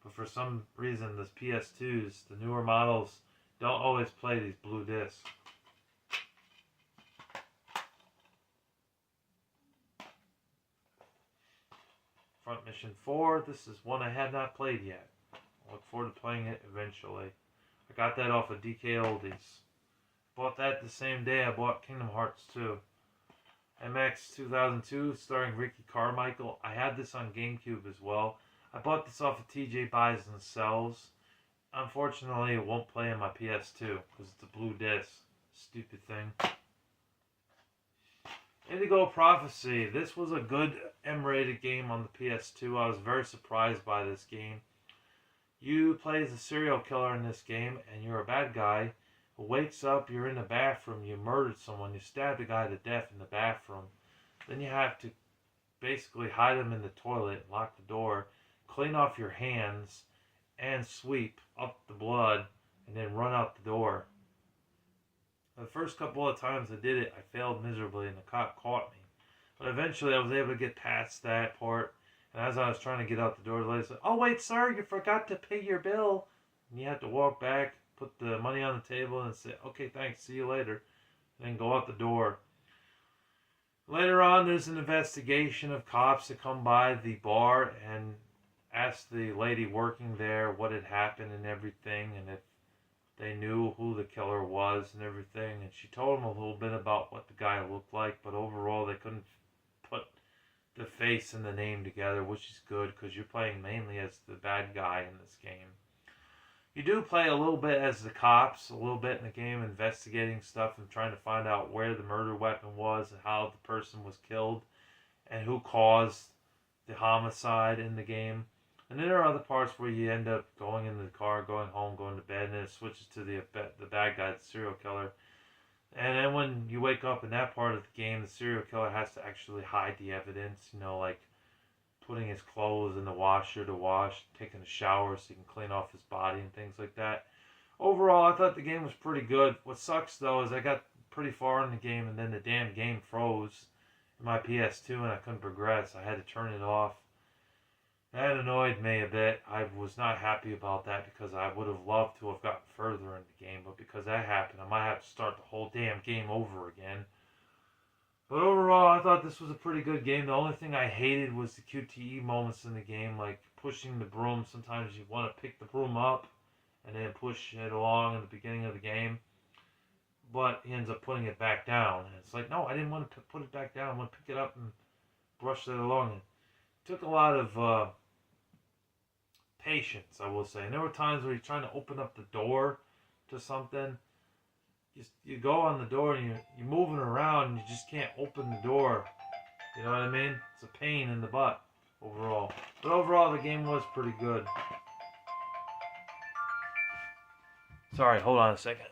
but for some reason, this PS2s, the newer models, don't always play these blue discs. Front Mission 4. This is one I have not played yet. I look forward to playing it eventually. I got that off of DK Oldies. Bought that the same day I bought Kingdom Hearts 2. MX 2002, starring Ricky Carmichael. I had this on GameCube as well. I bought this off of TJ Buys and Sells. Unfortunately, it won't play on my PS2 because it's a blue disc. Stupid thing. Indigo Prophecy. This was a good M-rated game on the PS2. I was very surprised by this game. You play as a serial killer in this game, and you're a bad guy who wakes up, you're in the bathroom, you murdered someone, you stabbed a guy to death in the bathroom. Then you have to basically hide him in the toilet, lock the door, clean off your hands, and sweep up the blood, and then run out the door. The first couple of times I did it, I failed miserably, and the cop caught me. But eventually I was able to get past that part, and as I was trying to get out the door, the lady said, "Oh wait, sir, you forgot to pay your bill." And you have to walk back, put the money on the table, and say, "Okay, thanks, see you later," and then go out the door. Later on, there's an investigation of cops that come by the bar and ask the lady working there what had happened and everything, and if they knew who the killer was and everything. And she told them a little bit about what the guy looked like, but overall they couldn't put the face and the name together, which is good because you're playing mainly as the bad guy in this game. You do play a little bit as the cops, a little bit in the game, investigating stuff and trying to find out where the murder weapon was and how the person was killed and who caused the homicide in the game. And then there are other parts where you end up going in the car, going home, going to bed, and then it switches to the bad guy, the serial killer. And then when you wake up in that part of the game, the serial killer has to actually hide the evidence, like putting his clothes in the washer to wash, taking a shower so he can clean off his body and things like that. Overall, I thought the game was pretty good. What sucks, though, is I got pretty far in the game and then the damn game froze in my PS2 and I couldn't progress. I had to turn it off. That annoyed me a bit. I was not happy about that because I would have loved to have gotten further in the game, but because that happened, I might have to start the whole damn game over again. But overall, I thought this was a pretty good game. The only thing I hated was the QTE moments in the game, like pushing the broom. Sometimes you want to pick the broom up and then push it along in the beginning of the game, but he ends up putting it back down. And it's like, no, I didn't want to put it back down. I want to pick it up and brush that along. And it took a lot of patience, I will say. And there were times where you're trying to open up the door to something. You go on the door and you're moving around and you just can't open the door. You know what I mean? It's a pain in the butt overall. But overall, the game was pretty good. Sorry, hold on a second.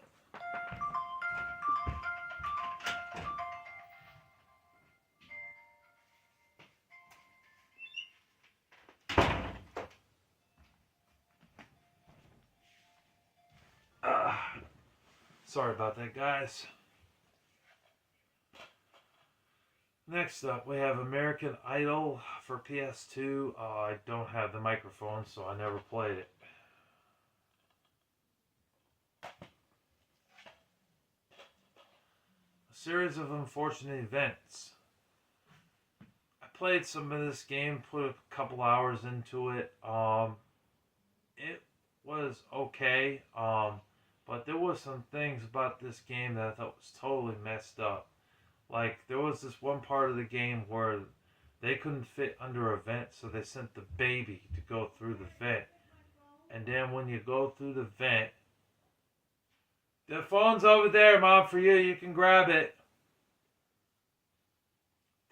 Sorry about that, guys. Next up, we have American Idol for PS2. I don't have the microphone, so I never played it. A series of unfortunate events. I played some of this game, put a couple hours into it. It was okay. But there was some things about this game that I thought was totally messed up. Like, there was this one part of the game where they couldn't fit under a vent, so they sent the baby to go through the vent. And then when you go through the vent, the phone's over there, Mom, for you. You can grab it.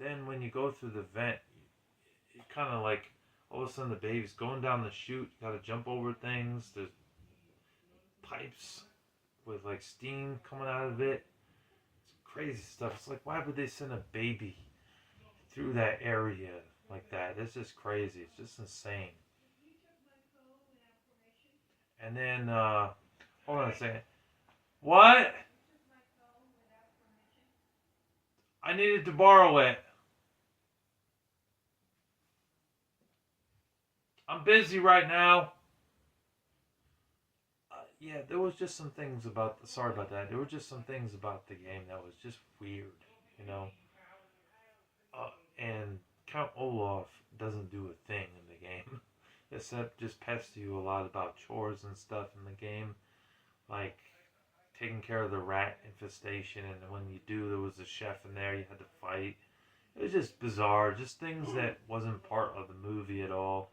Then when you go through the vent, you kind of like, all of a sudden the baby's going down the chute. You gotta jump over things. There's pipes with like steam coming out of it. It's crazy stuff. It's like, why would they send a baby through that area like that? It's just crazy. It's just insane. And then, hold on a second. What? I needed to borrow it. I'm busy right now. Yeah, there was just some things about. Sorry about that. There were just some things about the game that was just weird, you know. And Count Olaf doesn't do a thing in the game, except just pester you a lot about chores and stuff in the game, like taking care of the rat infestation. And when you do, there was a chef in there you had to fight. It was just bizarre, just things that wasn't part of the movie at all,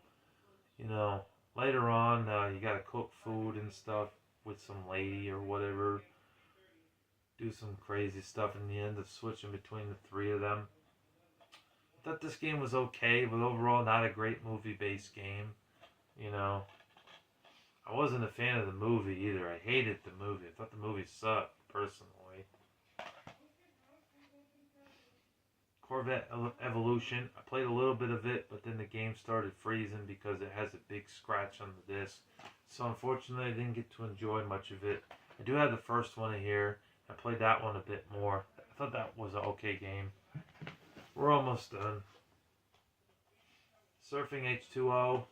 you know. Later on, you gotta cook food and stuff with some lady or whatever. Do some crazy stuff in the end of switching between the three of them. I thought this game was okay, but overall not a great movie-based game. You know, I wasn't a fan of the movie either. I hated the movie. I thought the movie sucked, personally. Corvette Evolution, I played a little bit of it, but then the game started freezing because it has a big scratch on the disc. So unfortunately, I didn't get to enjoy much of it. I do have the first one in here. I played that one a bit more. I thought that was an okay game. We're almost done. Surfing H2O.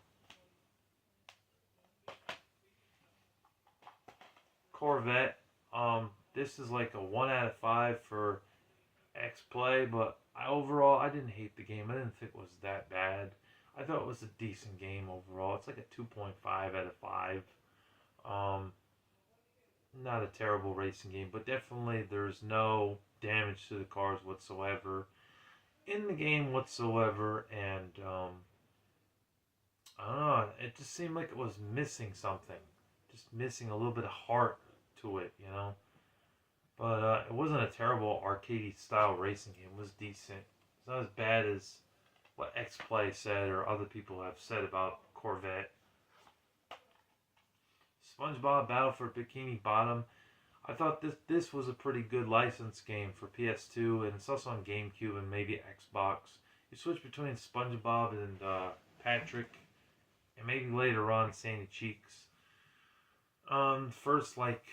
Corvette. This is like a 1 out of 5 for X Play, but overall I didn't hate the game. I didn't think it was that bad. I thought it was a decent game overall. It's like a 2.5 out of 5. Um, Not a terrible racing game, but definitely there's no damage to the cars whatsoever in the game whatsoever, and I don't know. It just seemed like it was missing something, just missing a little bit of heart to it, you know. But it wasn't a terrible arcade style racing game. It was decent. It's not as bad as what X Play said or other people have said about Corvette. SpongeBob Battle for Bikini Bottom. I thought this was a pretty good licensed game for PS2, and it's also on GameCube and maybe Xbox. You switch between SpongeBob and Patrick, and maybe later on Sandy Cheeks. First like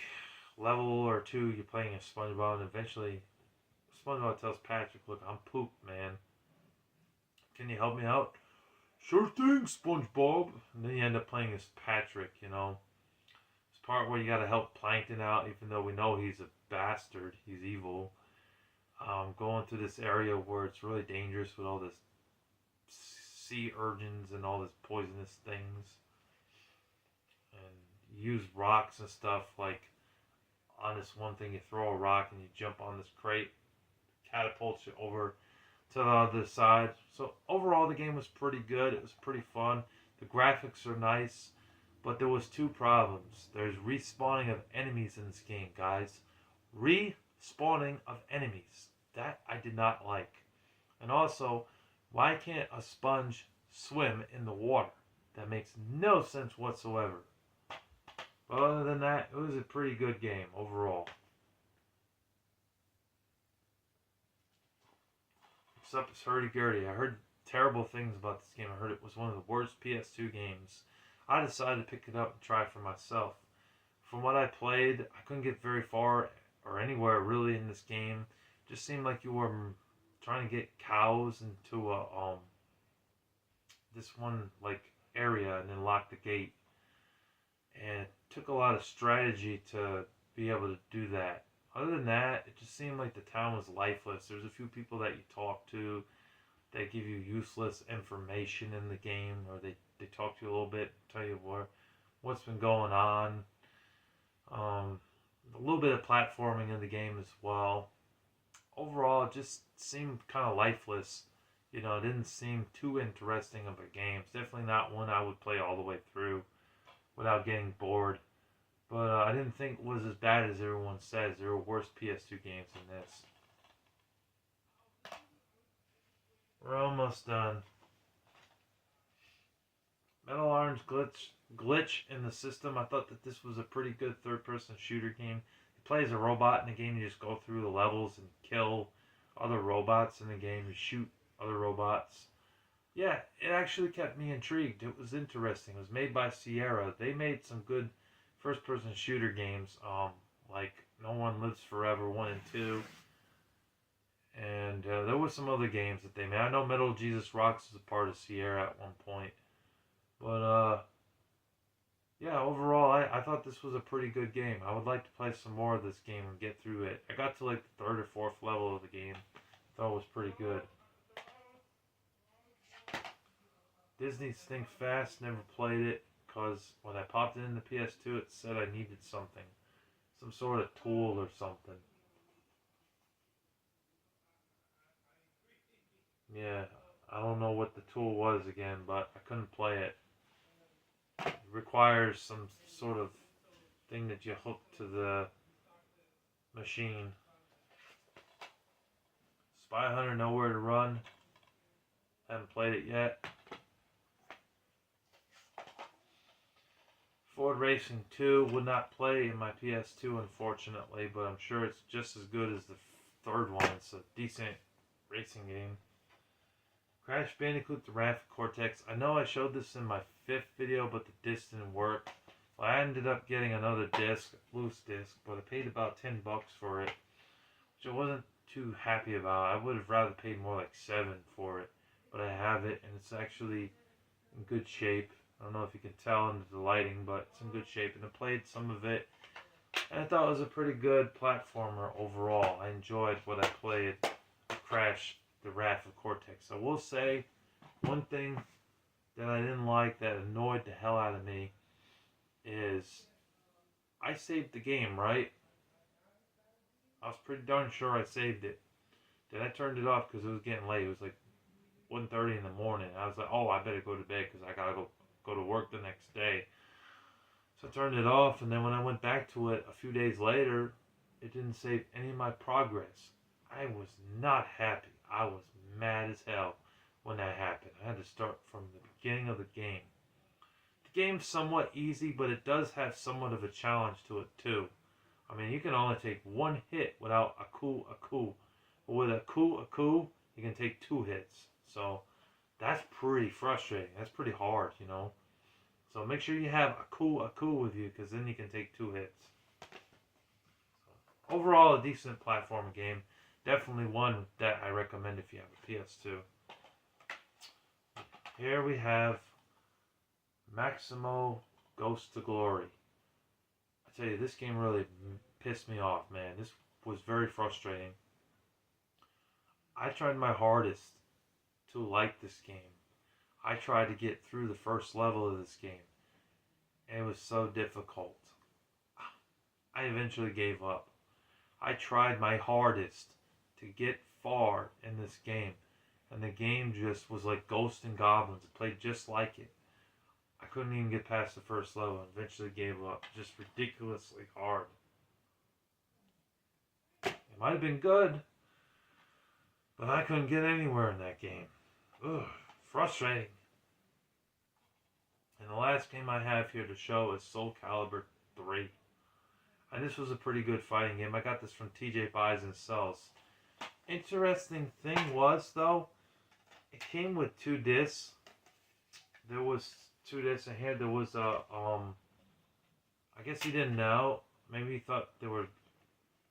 level or two, you're playing as SpongeBob, and eventually SpongeBob tells Patrick, "Look, I'm pooped, man. Can you help me out?" "Sure thing, SpongeBob." And then you end up playing as Patrick, you know. It's part where you gotta help Plankton out, even though we know he's a bastard, he's evil. Going through this area where it's really dangerous with all this sea urchins and all this poisonous things. And you use rocks and stuff, like on this one thing you throw a rock and you jump on this crate, catapults you over to the other side. So overall the game was pretty good. It was pretty fun. The graphics are nice, but there was two problems. There's respawning of enemies in this game, guys. Respawning of enemies. That I did not like. And also, why can't a sponge swim in the water? That makes no sense whatsoever. But other than that, it was a pretty good game overall. Next up is Hurdy-Gurdy. I heard terrible things about this game. I heard it was one of the worst PS2 games. I decided to pick it up and try for myself. From what I played, I couldn't get very far or anywhere really in this game. It just seemed like you were trying to get cows into a this one like area and then lock the gate. And it took a lot of strategy to be able to do that. Other than that, it just seemed like the town was lifeless. There's a few people that you talk to that give you useless information in the game, or they talk to you a little bit, tell you what's been going on. A little bit of platforming in the game as well. Overall, it just seemed kind of lifeless. You know, it didn't seem too interesting of a game. It's definitely not one I would play all the way through without getting bored. But I didn't think it was as bad as everyone says. There were worse PS2 games than this. We're almost done. Metal Arms glitch in the system. I thought that this was a pretty good third-person shooter game. You play as a robot in the game. You just go through the levels and kill other robots in the game. You shoot other robots. Yeah, it actually kept me intrigued. It was interesting. It was made by Sierra. They made some good first-person shooter games, like No One Lives Forever 1 and 2. And there were some other games that they made. I know Metal Jesus Rocks was a part of Sierra at one point. But, yeah, overall, I thought this was a pretty good game. I would like to play some more of this game and get through it. I got to like the third or fourth level of the game. Thought it was pretty good. Disney Think Fast, never played it, because when I popped it in the PS2, it said I needed something. Some sort of tool or something. Yeah, I don't know what the tool was again, but I couldn't play it. requires some sort of thing that you hook to the machine. Spy Hunter, Nowhere to Run. Haven't played it yet. Ford Racing 2 would not play in my PS2, unfortunately, but I'm sure it's just as good as the third one. It's a decent racing game. Crash Bandicoot: The Wrath of Cortex. I know I showed this in my 5th video, but the disc didn't work. Well, I ended up getting another disc, loose disc, but I paid about $10 for it, which I wasn't too happy about. I would have rather paid more like $7 for it, but I have it, and it's actually in good shape. I don't know if you can tell under the lighting, but it's in good shape, and I played some of it, and I thought it was a pretty good platformer overall. I enjoyed what I played. Crash: The Wrath of Cortex. I will say one thing that I didn't like, that annoyed the hell out of me, is I saved the game, right? I was pretty darn sure I saved it. Then I turned it off because it was getting late. It was like 1:30 in the morning. I was like, oh, I better go to bed because I gotta go to work the next day. So I turned it off, and then when I went back to it a few days later, it didn't save any of my progress. I was not happy. I was mad as hell when that happened. I had to start from the beginning of the game. The game's somewhat easy, but it does have somewhat of a challenge to it too. I mean, you can only take one hit without a coup. But with a coup, you can take 2 hits. So that's pretty frustrating. That's pretty hard, you know. So make sure you have a coup with you, because then you can take 2 hits. So, overall, a decent platform game. Definitely one that I recommend if you have a PS2. Here we have Maximo Ghost to Glory. I tell you, this game really pissed me off, man. This was very frustrating. I tried my hardest to like this game. I tried to get through the first level of this game, and it was so difficult. I eventually gave up. I tried my hardest to get far in this game, and the game just was like Ghosts and Goblins. It played just like it. I couldn't even get past the first level and eventually gave up. Just ridiculously hard. It might have been good, but I couldn't get anywhere in that game. Ugh, frustrating. And the last game I have here to show is Soul Calibur 3. And this was a pretty good fighting game. I got this from TJ Buys and Sells. Interesting thing was, though, it came with 2 discs. There was 2 discs in here. There was a, I guess he didn't know. Maybe he thought there was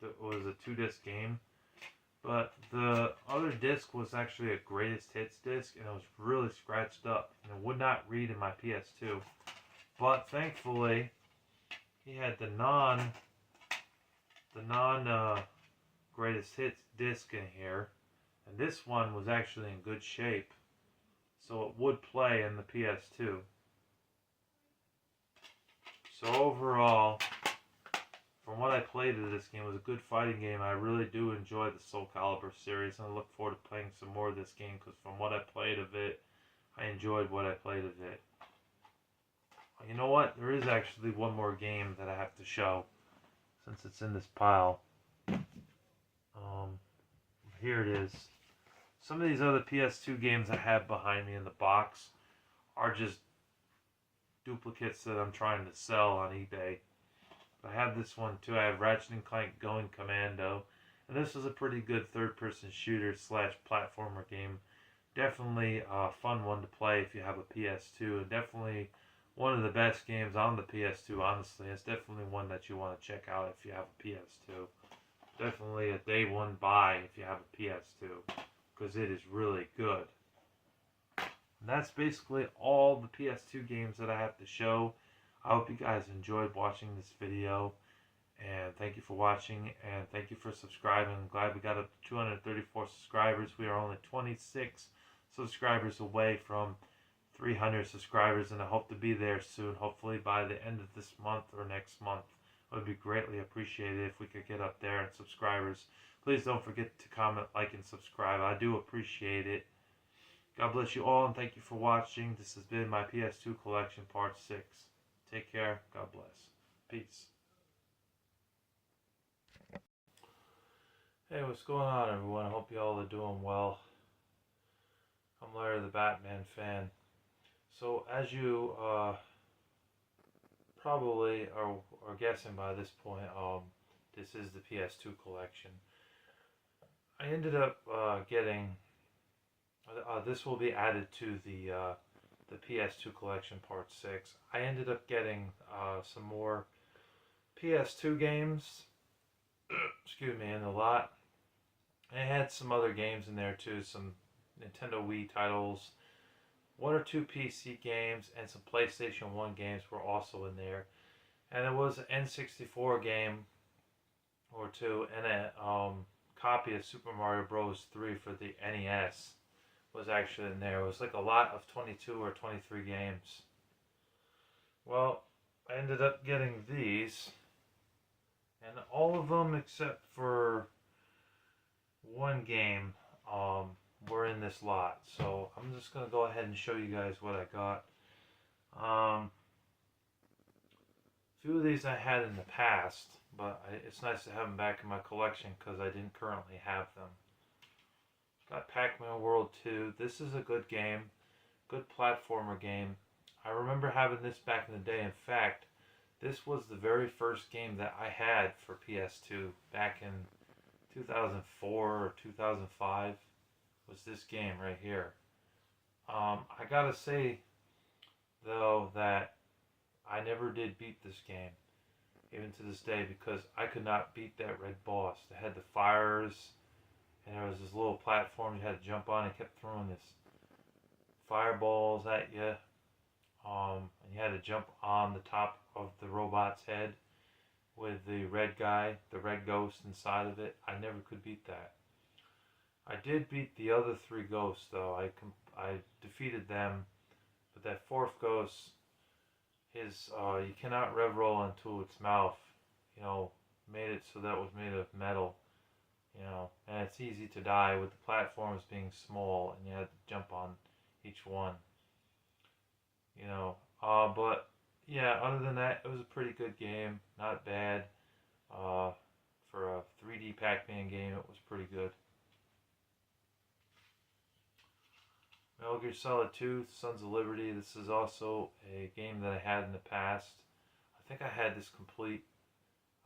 a 2-disc game. But the other disc was actually a greatest hits disc, and it was really scratched up, and it would not read in my PS2. But thankfully, he had the non greatest hits disc in here, and this one was actually in good shape, so it would play in the PS2. So overall, from what I played of this game, it was a good fighting game. I really do enjoy the Soul Calibur series, and I look forward to playing some more of this game, because from what I played of it, I enjoyed what I played of it. You know what? There is actually one more game that I have to show, since it's in this pile. Here it is. Some of these other PS2 games I have behind me in the box are just duplicates that I'm trying to sell on eBay. I have this one too. I have Ratchet & Clank Going Commando, and this is a pretty good third-person shooter / platformer game. Definitely a fun one to play if you have a PS2, and definitely one of the best games on the PS2, honestly. It's definitely one that you want to check out if you have a PS2. Definitely a day one buy if you have a PS2, because it is really good. And that's basically all the PS2 games that I have to show. I hope you guys enjoyed watching this video, and thank you for watching, and thank you for subscribing. I'm glad we got up to 234 subscribers. We are only 26 subscribers away from 300 subscribers, and I hope to be there soon, hopefully by the end of this month or next month. It would be greatly appreciated if we could get up there in subscribers. Please don't forget to comment, like, and subscribe. I do appreciate it. God bless you all, and thank you for watching. This has been my PS2 collection, part 6. Take care. God bless. Peace. Hey, what's going on, everyone? I hope you all are doing well. I'm Larry the Batman fan. So, as you probably are guessing by this point, this is the PS2 collection. I ended up getting. This will be added to the PS2 collection part 6. I ended up getting some more PS2 games. Excuse me, in the lot. I had some other games in there too, some Nintendo Wii titles, one or two PC games, and some PlayStation 1 games were also in there. And there was an N64 game or two, and a copy of Super Mario Bros. 3 for the NES was actually in there. It was like a lot of 22 or 23 games. Well, I ended up getting these, and all of them except for one game were in this lot. So I'm just going to go ahead and show you guys what I got. A few of these I had in the past, but it's nice to have them back in my collection because I didn't currently have them. Got Pac-Man World 2. This is a good game. Good platformer game. I remember having this back in the day. In fact, this was the very first game that I had for PS2 back in 2004 or 2005 was this game right here. I gotta say, though, that I never did beat this game, even to this day, because I could not beat that red boss. They had the fires, and there was this little platform you had to jump on. It kept throwing this fireballs at you, and you had to jump on the top of the robot's head with the red guy, the red ghost inside of it. I never could beat that. I did beat the other three ghosts, though. I defeated them, but that fourth ghost, his you cannot rev roll into its mouth. You know, made it so that was made of metal. You know, and it's easy to die with the platforms being small, and you had to jump on each one. You know, but yeah, other than that, it was a pretty good game. Not bad. For a 3D Pac-Man game, it was pretty good. Metal Gear Solid 2, Sons of Liberty. This is also a game that I had in the past. I think I had this complete.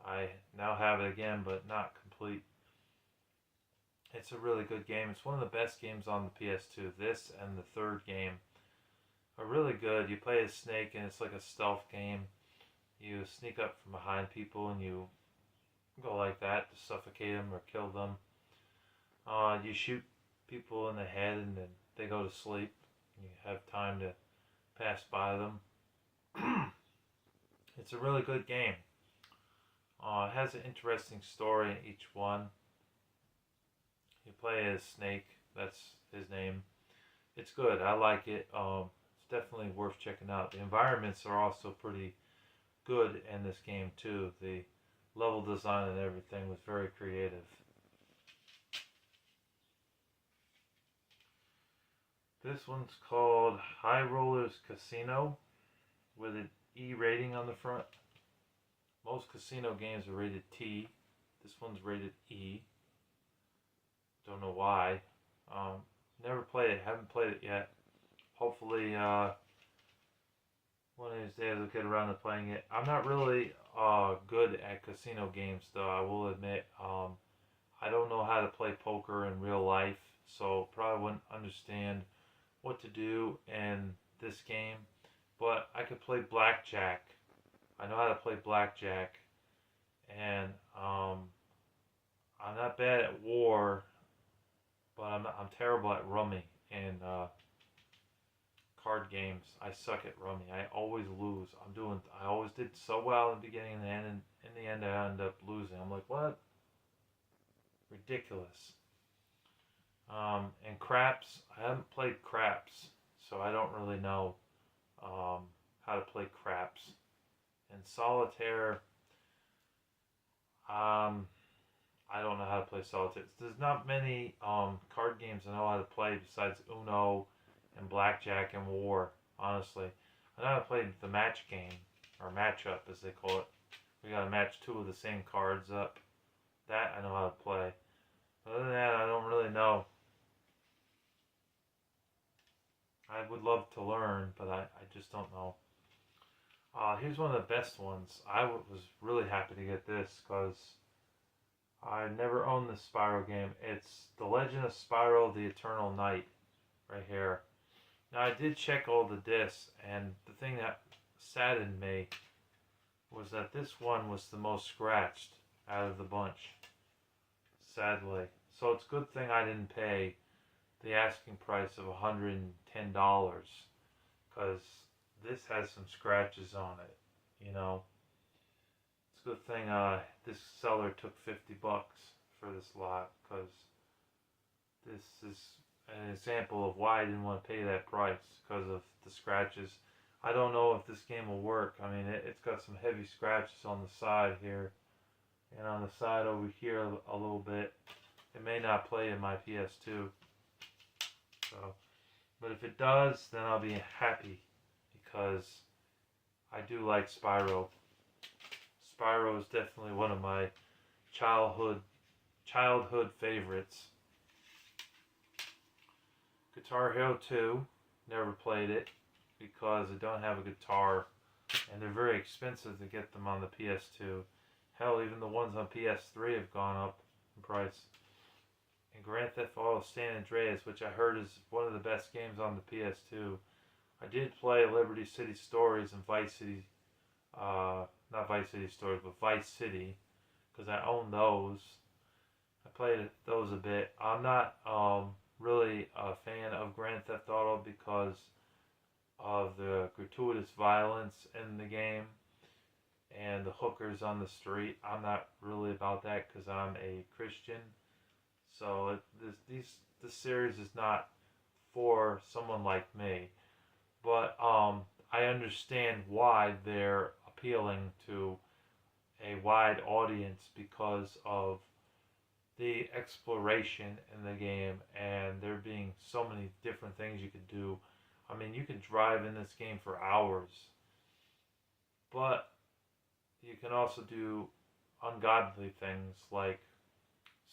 I now have it again, but not complete. It's a really good game. It's one of the best games on the PS2. This and the third game are really good. You play as Snake, and it's like a stealth game. You sneak up from behind people, and you go like that to suffocate them or kill them. You shoot people in the head, and then they go to sleep. You have time to pass by them. It's a really good game. It has an interesting story in each one. You play as Snake. That's his name. It's good. I like it. It's definitely worth checking out. The environments are also pretty good in this game too. The level design and everything was very creative. This one's called High Rollers Casino with an E rating on the front. Most casino games are rated T. This one's rated E. Don't know why. Never played it. Haven't played it yet. Hopefully, one of these days I'll get around to playing it. I'm not really good at casino games, though. I will admit. I don't know how to play poker in real life, so probably wouldn't understand what to do in this game. But I could play blackjack. I know how to play blackjack, and I'm not bad at war, but I'm terrible at rummy and card games. I suck at rummy. I always lose. I always did so well in the beginning and the end, and in the end I end up losing. I'm like, what? Ridiculous. And craps, I haven't played craps, so I don't really know how to play craps. And solitaire, I don't know how to play solitaire. There's not many card games I know how to play besides Uno and blackjack and war, honestly. I know how to play the match game, or matchup as they call it. We gotta match two of the same cards up. That I know how to play. Other than that, I don't really know. I would love to learn, but I just don't know. Here's one of the best ones. Was really happy to get this because I never owned this Spyro game. It's The Legend of Spyro the Eternal Night right here. Now I did check all the discs, and the thing that saddened me was that this one was the most scratched out of the bunch, sadly. So it's a good thing I didn't pay the asking price of $110 because this has some scratches on it, you know. It's a good thing this seller took $50 for this lot because this is an example of why I didn't want to pay that price because of the scratches. I don't know if this game will work. I mean, it's got some heavy scratches on the side here and on the side over here a little bit. It may not play in my PS2. So, but if it does, then I'll be happy because I do like Spyro. Spyro is definitely one of my childhood favorites. Guitar Hero 2, never played it because I don't have a guitar and they're very expensive to get them on the PS2. Hell, even the ones on PS3 have gone up in price. And Grand Theft Auto San Andreas, which I heard is one of the best games on the PS2. I did play Liberty City Stories and Vice City, not Vice City Stories, but Vice City, because I own those. I played those a bit. I'm not really a fan of Grand Theft Auto because of the gratuitous violence in the game and the hookers on the street. I'm not really about that because I'm a Christian. So this series is not for someone like me. But I understand why they're appealing to a wide audience because of the exploration in the game and there being so many different things you could do. I mean, you can drive in this game for hours, but you can also do ungodly things like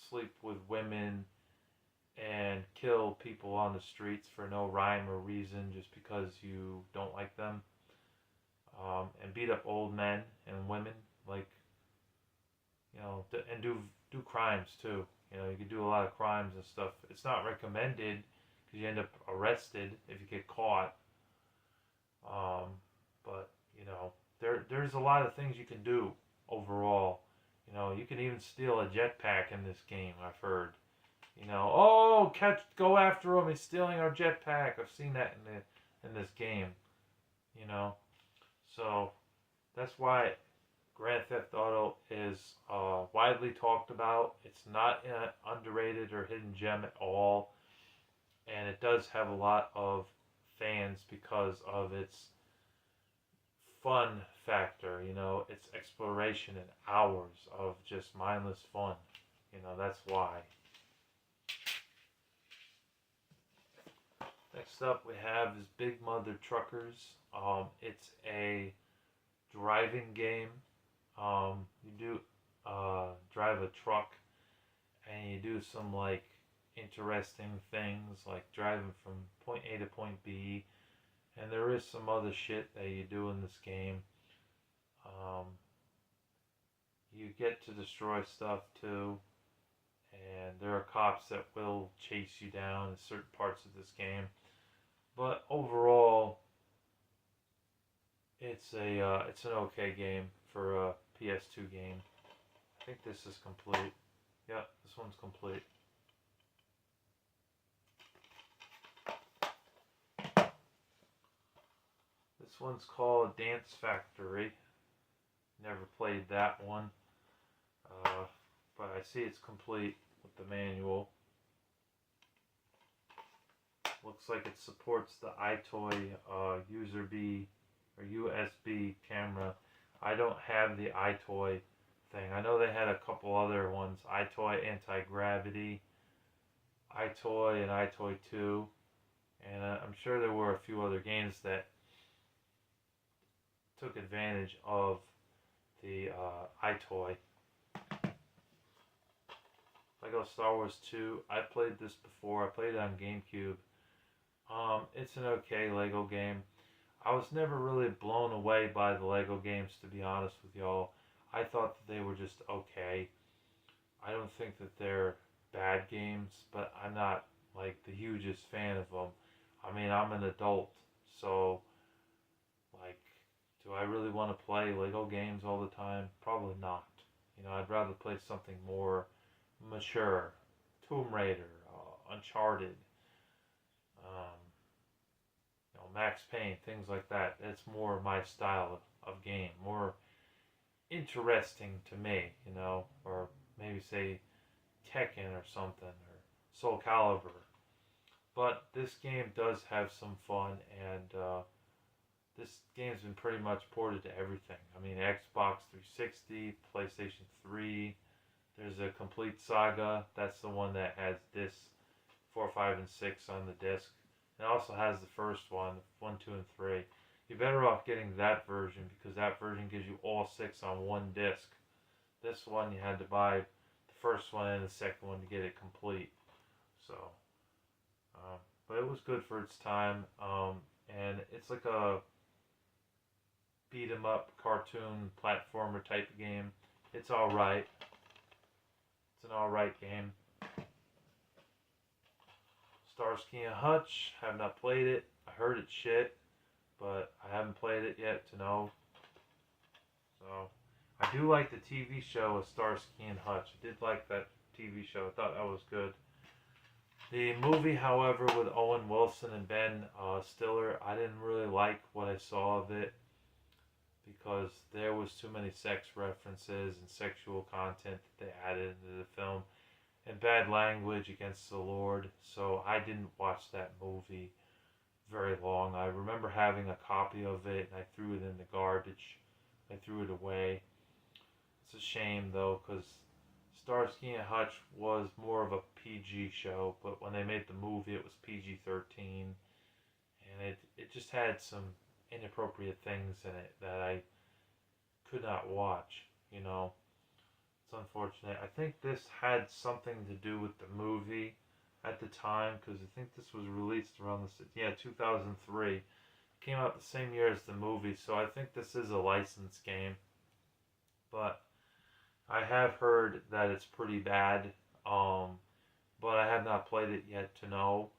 sleep with women and kill people on the streets for no rhyme or reason just because you don't like them, and beat up old men and women, like, you know, and do crimes too. You know, you can do a lot of crimes and stuff. It's not recommended because you end up arrested if you get caught. But you know, there's a lot of things you can do overall. You know, you can even steal a jetpack in this game, I've heard. You know, oh, go after him, he's stealing our jetpack. I've seen that in this game. You know, so that's why Grand Theft Auto is widely talked about. It's not an underrated or hidden gem at all, and it does have a lot of fans because of its fun factor. You know, its exploration and hours of just mindless fun. You know, that's why. Next up, we have is Big Mother Truckers. It's a driving game. You do drive a truck, and you do some like interesting things, like driving from point A to point B. And there is some other shit that you do in this game. You get to destroy stuff too, and there are cops that will chase you down in certain parts of this game. But overall, it's an okay game for a PS2 game. I think this is complete. Yep, this one's complete. This one's called Dance Factory. Never played that one, but I see it's complete with the manual. Looks like it supports the iToy USB camera. I don't have the iToy thing. I know they had a couple other ones. iToy Anti-Gravity, iToy and iToy 2. And I'm sure there were a few other games that took advantage of the iToy. Lego Star Wars 2. I played this before. I played it on GameCube. It's an okay Lego game. I was never really blown away by the Lego games, to be honest with y'all. I thought that they were just okay. I don't think that they're bad games, but I'm not like the hugest fan of them. I mean, I'm an adult, so like, do I really want to play Lego games all the time? Probably not. You know, I'd rather play something more mature, Tomb Raider, Uncharted, um, Max Payne, things like that. That's more my style of game, more interesting to me, or maybe say Tekken or something, or Soul Calibur. But this game does have some fun, and this game's been pretty much ported to everything. I mean, Xbox 360, PlayStation 3. There's a Complete Saga. That's the one that has discs 4, 5, and 6 on the disc. It also has the first one, 1, 2, and 3. You're better off getting that version because that version gives you all 6 on one disc. This one you had to buy the first one and the second one to get it complete. So, but it was good for its time, and it's like a beat 'em up cartoon platformer type of game. It's all right. It's an all right game. Starsky and Hutch, have not played it. I heard it's shit, but I haven't played it yet to know. So, I do like the TV show of Starsky and Hutch. I did like that TV show. I thought that was good. The movie, however, with Owen Wilson and Ben Stiller, I didn't really like what I saw of it because there was too many sex references and sexual content that they added into the film and bad language against the Lord. So I didn't watch that movie very long. I remember having a copy of it and I threw it in the garbage. I threw it away. It's a shame though, because Starsky and Hutch was more of a PG show, but when they made the movie it was PG-13, and it just had some inappropriate things in it that I could not watch, It's unfortunate. I think this had something to do with the movie at the time, because I think this was released around 2003. It came out the same year as the movie, so I think this is a licensed game. But I have heard that it's pretty bad, but I have not played it yet to know.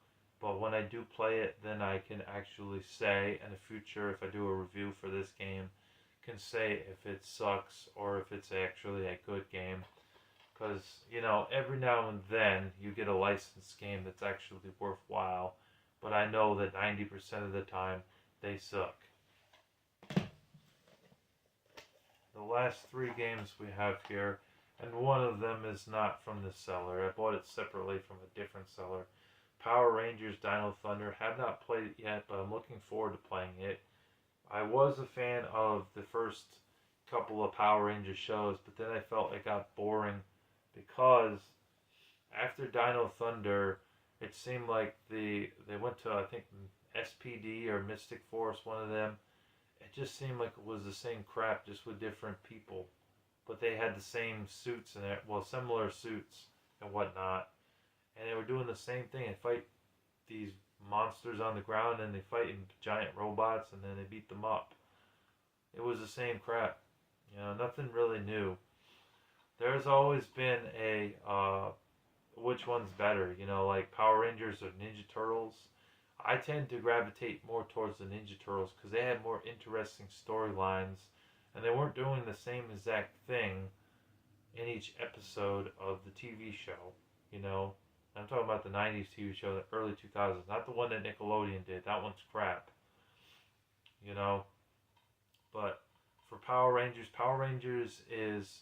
But when I do play it, then I can actually say in the future, if I do a review for this game, can say if it sucks or if it's actually a good game. Because, every now and then you get a licensed game that's actually worthwhile. But I know that 90% of the time they suck. The last 3 games we have here, and one of them is not from this seller. I bought it separately from a different seller. Power Rangers Dino Thunder. Have not played it yet, but I'm looking forward to playing it. I was a fan of the first couple of Power Rangers shows, but then I felt it got boring because after Dino Thunder, it seemed like they went to, I think, SPD or Mystic Force, one of them. It just seemed like it was the same crap, just with different people. But they had the same suits in it, similar suits and whatnot. And they were doing the same thing. They fight these monsters on the ground, and they fight giant robots, and then they beat them up. It was the same crap. Nothing really new. There's always been a, which one's better, like Power Rangers or Ninja Turtles. I tend to gravitate more towards the Ninja Turtles because they had more interesting storylines, and they weren't doing the same exact thing in each episode of the TV show, I'm talking about the 90s TV show, the early 2000s, not the one that Nickelodeon did. That one's crap, But for Power Rangers is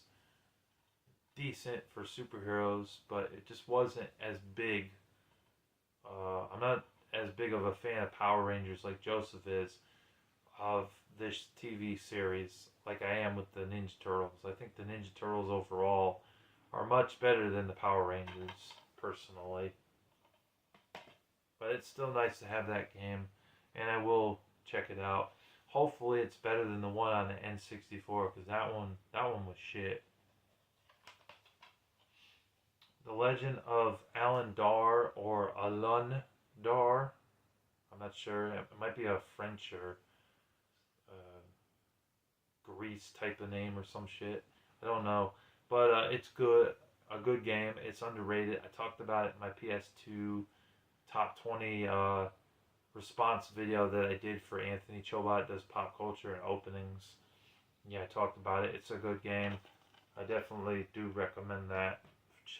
decent for superheroes, but it just wasn't as big. I'm not as big of a fan of Power Rangers like Joseph is of this TV series like I am with the Ninja Turtles. I think the Ninja Turtles overall are much better than the Power Rangers, personally. But it's still nice to have that game, and I will check it out. Hopefully it's better than the one on the N64, because that one was shit. The Legend of Alan Dar, or Alun Dar. I'm not sure. It might be a French or uh, Greece type of name or some shit. I don't know, but it's good. A good game. It's underrated. I talked about it in my PS2 top 20 response video that I did for Anthony Chobot does pop culture and openings. Yeah, I talked about it. It's a good game. I definitely do recommend that.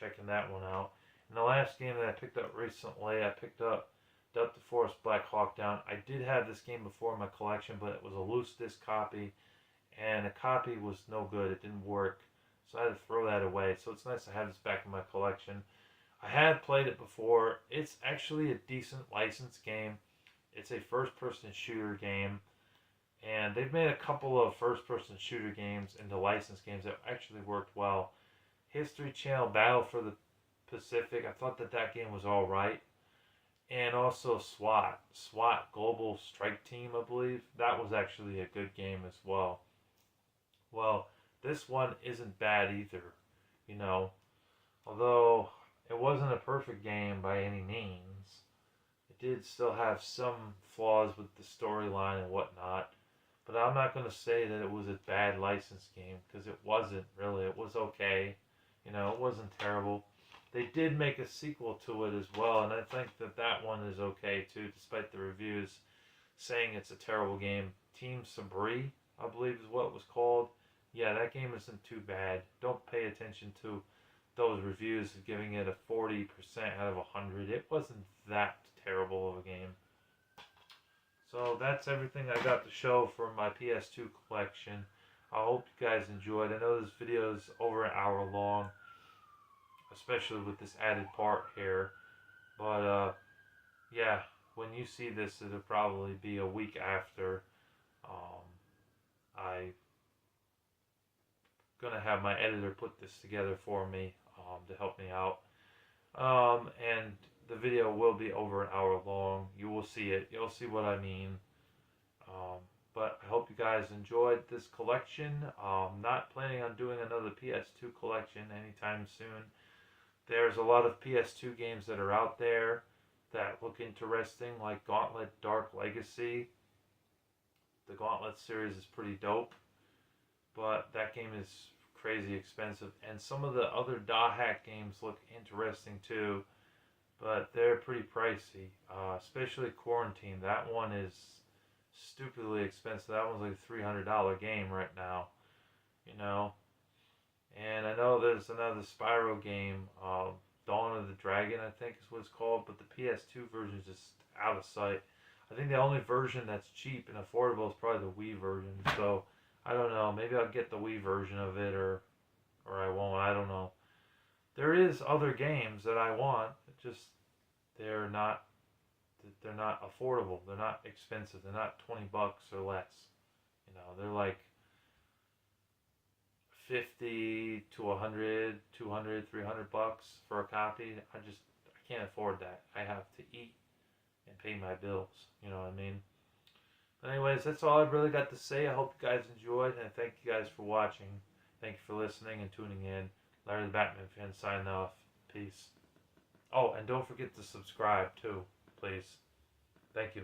Checking that one out. And the last game that I picked up recently, I picked up Delta Force Black Hawk Down. I did have this game before in my collection, but it was a loose disc copy, and the copy was no good. It didn't work, so I had to throw that away. So it's nice to have this back in my collection. I had played it before. It's actually a decent licensed game. It's a first-person shooter game, and they've made a couple of first-person shooter games into licensed games that actually worked well. History Channel Battle for the Pacific, I thought that game was alright. And also SWAT Global Strike Team, I believe. That was actually a good game as well. Well, this one isn't bad either, you know. Although it wasn't a perfect game by any means, it did still have some flaws with the storyline and whatnot. But I'm not going to say that it was a bad licensed game, because it wasn't really. It was okay. You know, it wasn't terrible. They did make a sequel to it as well, and I think that one is okay too, despite the reviews saying it's a terrible game. Team Sabri, I believe is what it was called. Yeah, that game isn't too bad. Don't pay attention to those reviews giving it a 40% out of 100. It wasn't that terrible of a game. So that's everything I got to show for my PS2 collection. I hope you guys enjoyed. I know this video is over an hour long, especially with this added part here. But yeah, when you see this, it'll probably be a week after I gonna have my editor put this together for me to help me out. And the video will be over an hour long. You will see it. You'll see what I mean. But I hope you guys enjoyed this collection. Not planning on doing another PS2 collection anytime soon. There's a lot of PS2 games that are out there that look interesting, like Gauntlet Dark Legacy. The Gauntlet series is pretty dope, but that game is crazy expensive. And some of the other DAHAC games look interesting too, but they're pretty pricey, especially Quarantine. That one is stupidly expensive. That one's like a $300 game right now, you know. And I know there's another Spyro game, Dawn of the Dragon, I think is what it's called, but the PS2 version is just out of sight. I think the only version that's cheap and affordable is probably the Wii version. So I don't know. Maybe I'll get the Wii version of it, or I won't. I don't know. There is other games that I want. Just they're not affordable. They're not expensive. They're not $20 or less. You know, they're like 50 to 100, 200, $300 for a copy. I can't afford that. I have to eat and pay my bills. You know what I mean? But anyways, that's all I've really got to say. I hope you guys enjoyed, and thank you guys for watching. Thank you for listening and tuning in. Larry the Batman fan signing off. Peace. Oh, and don't forget to subscribe too, please. Thank you.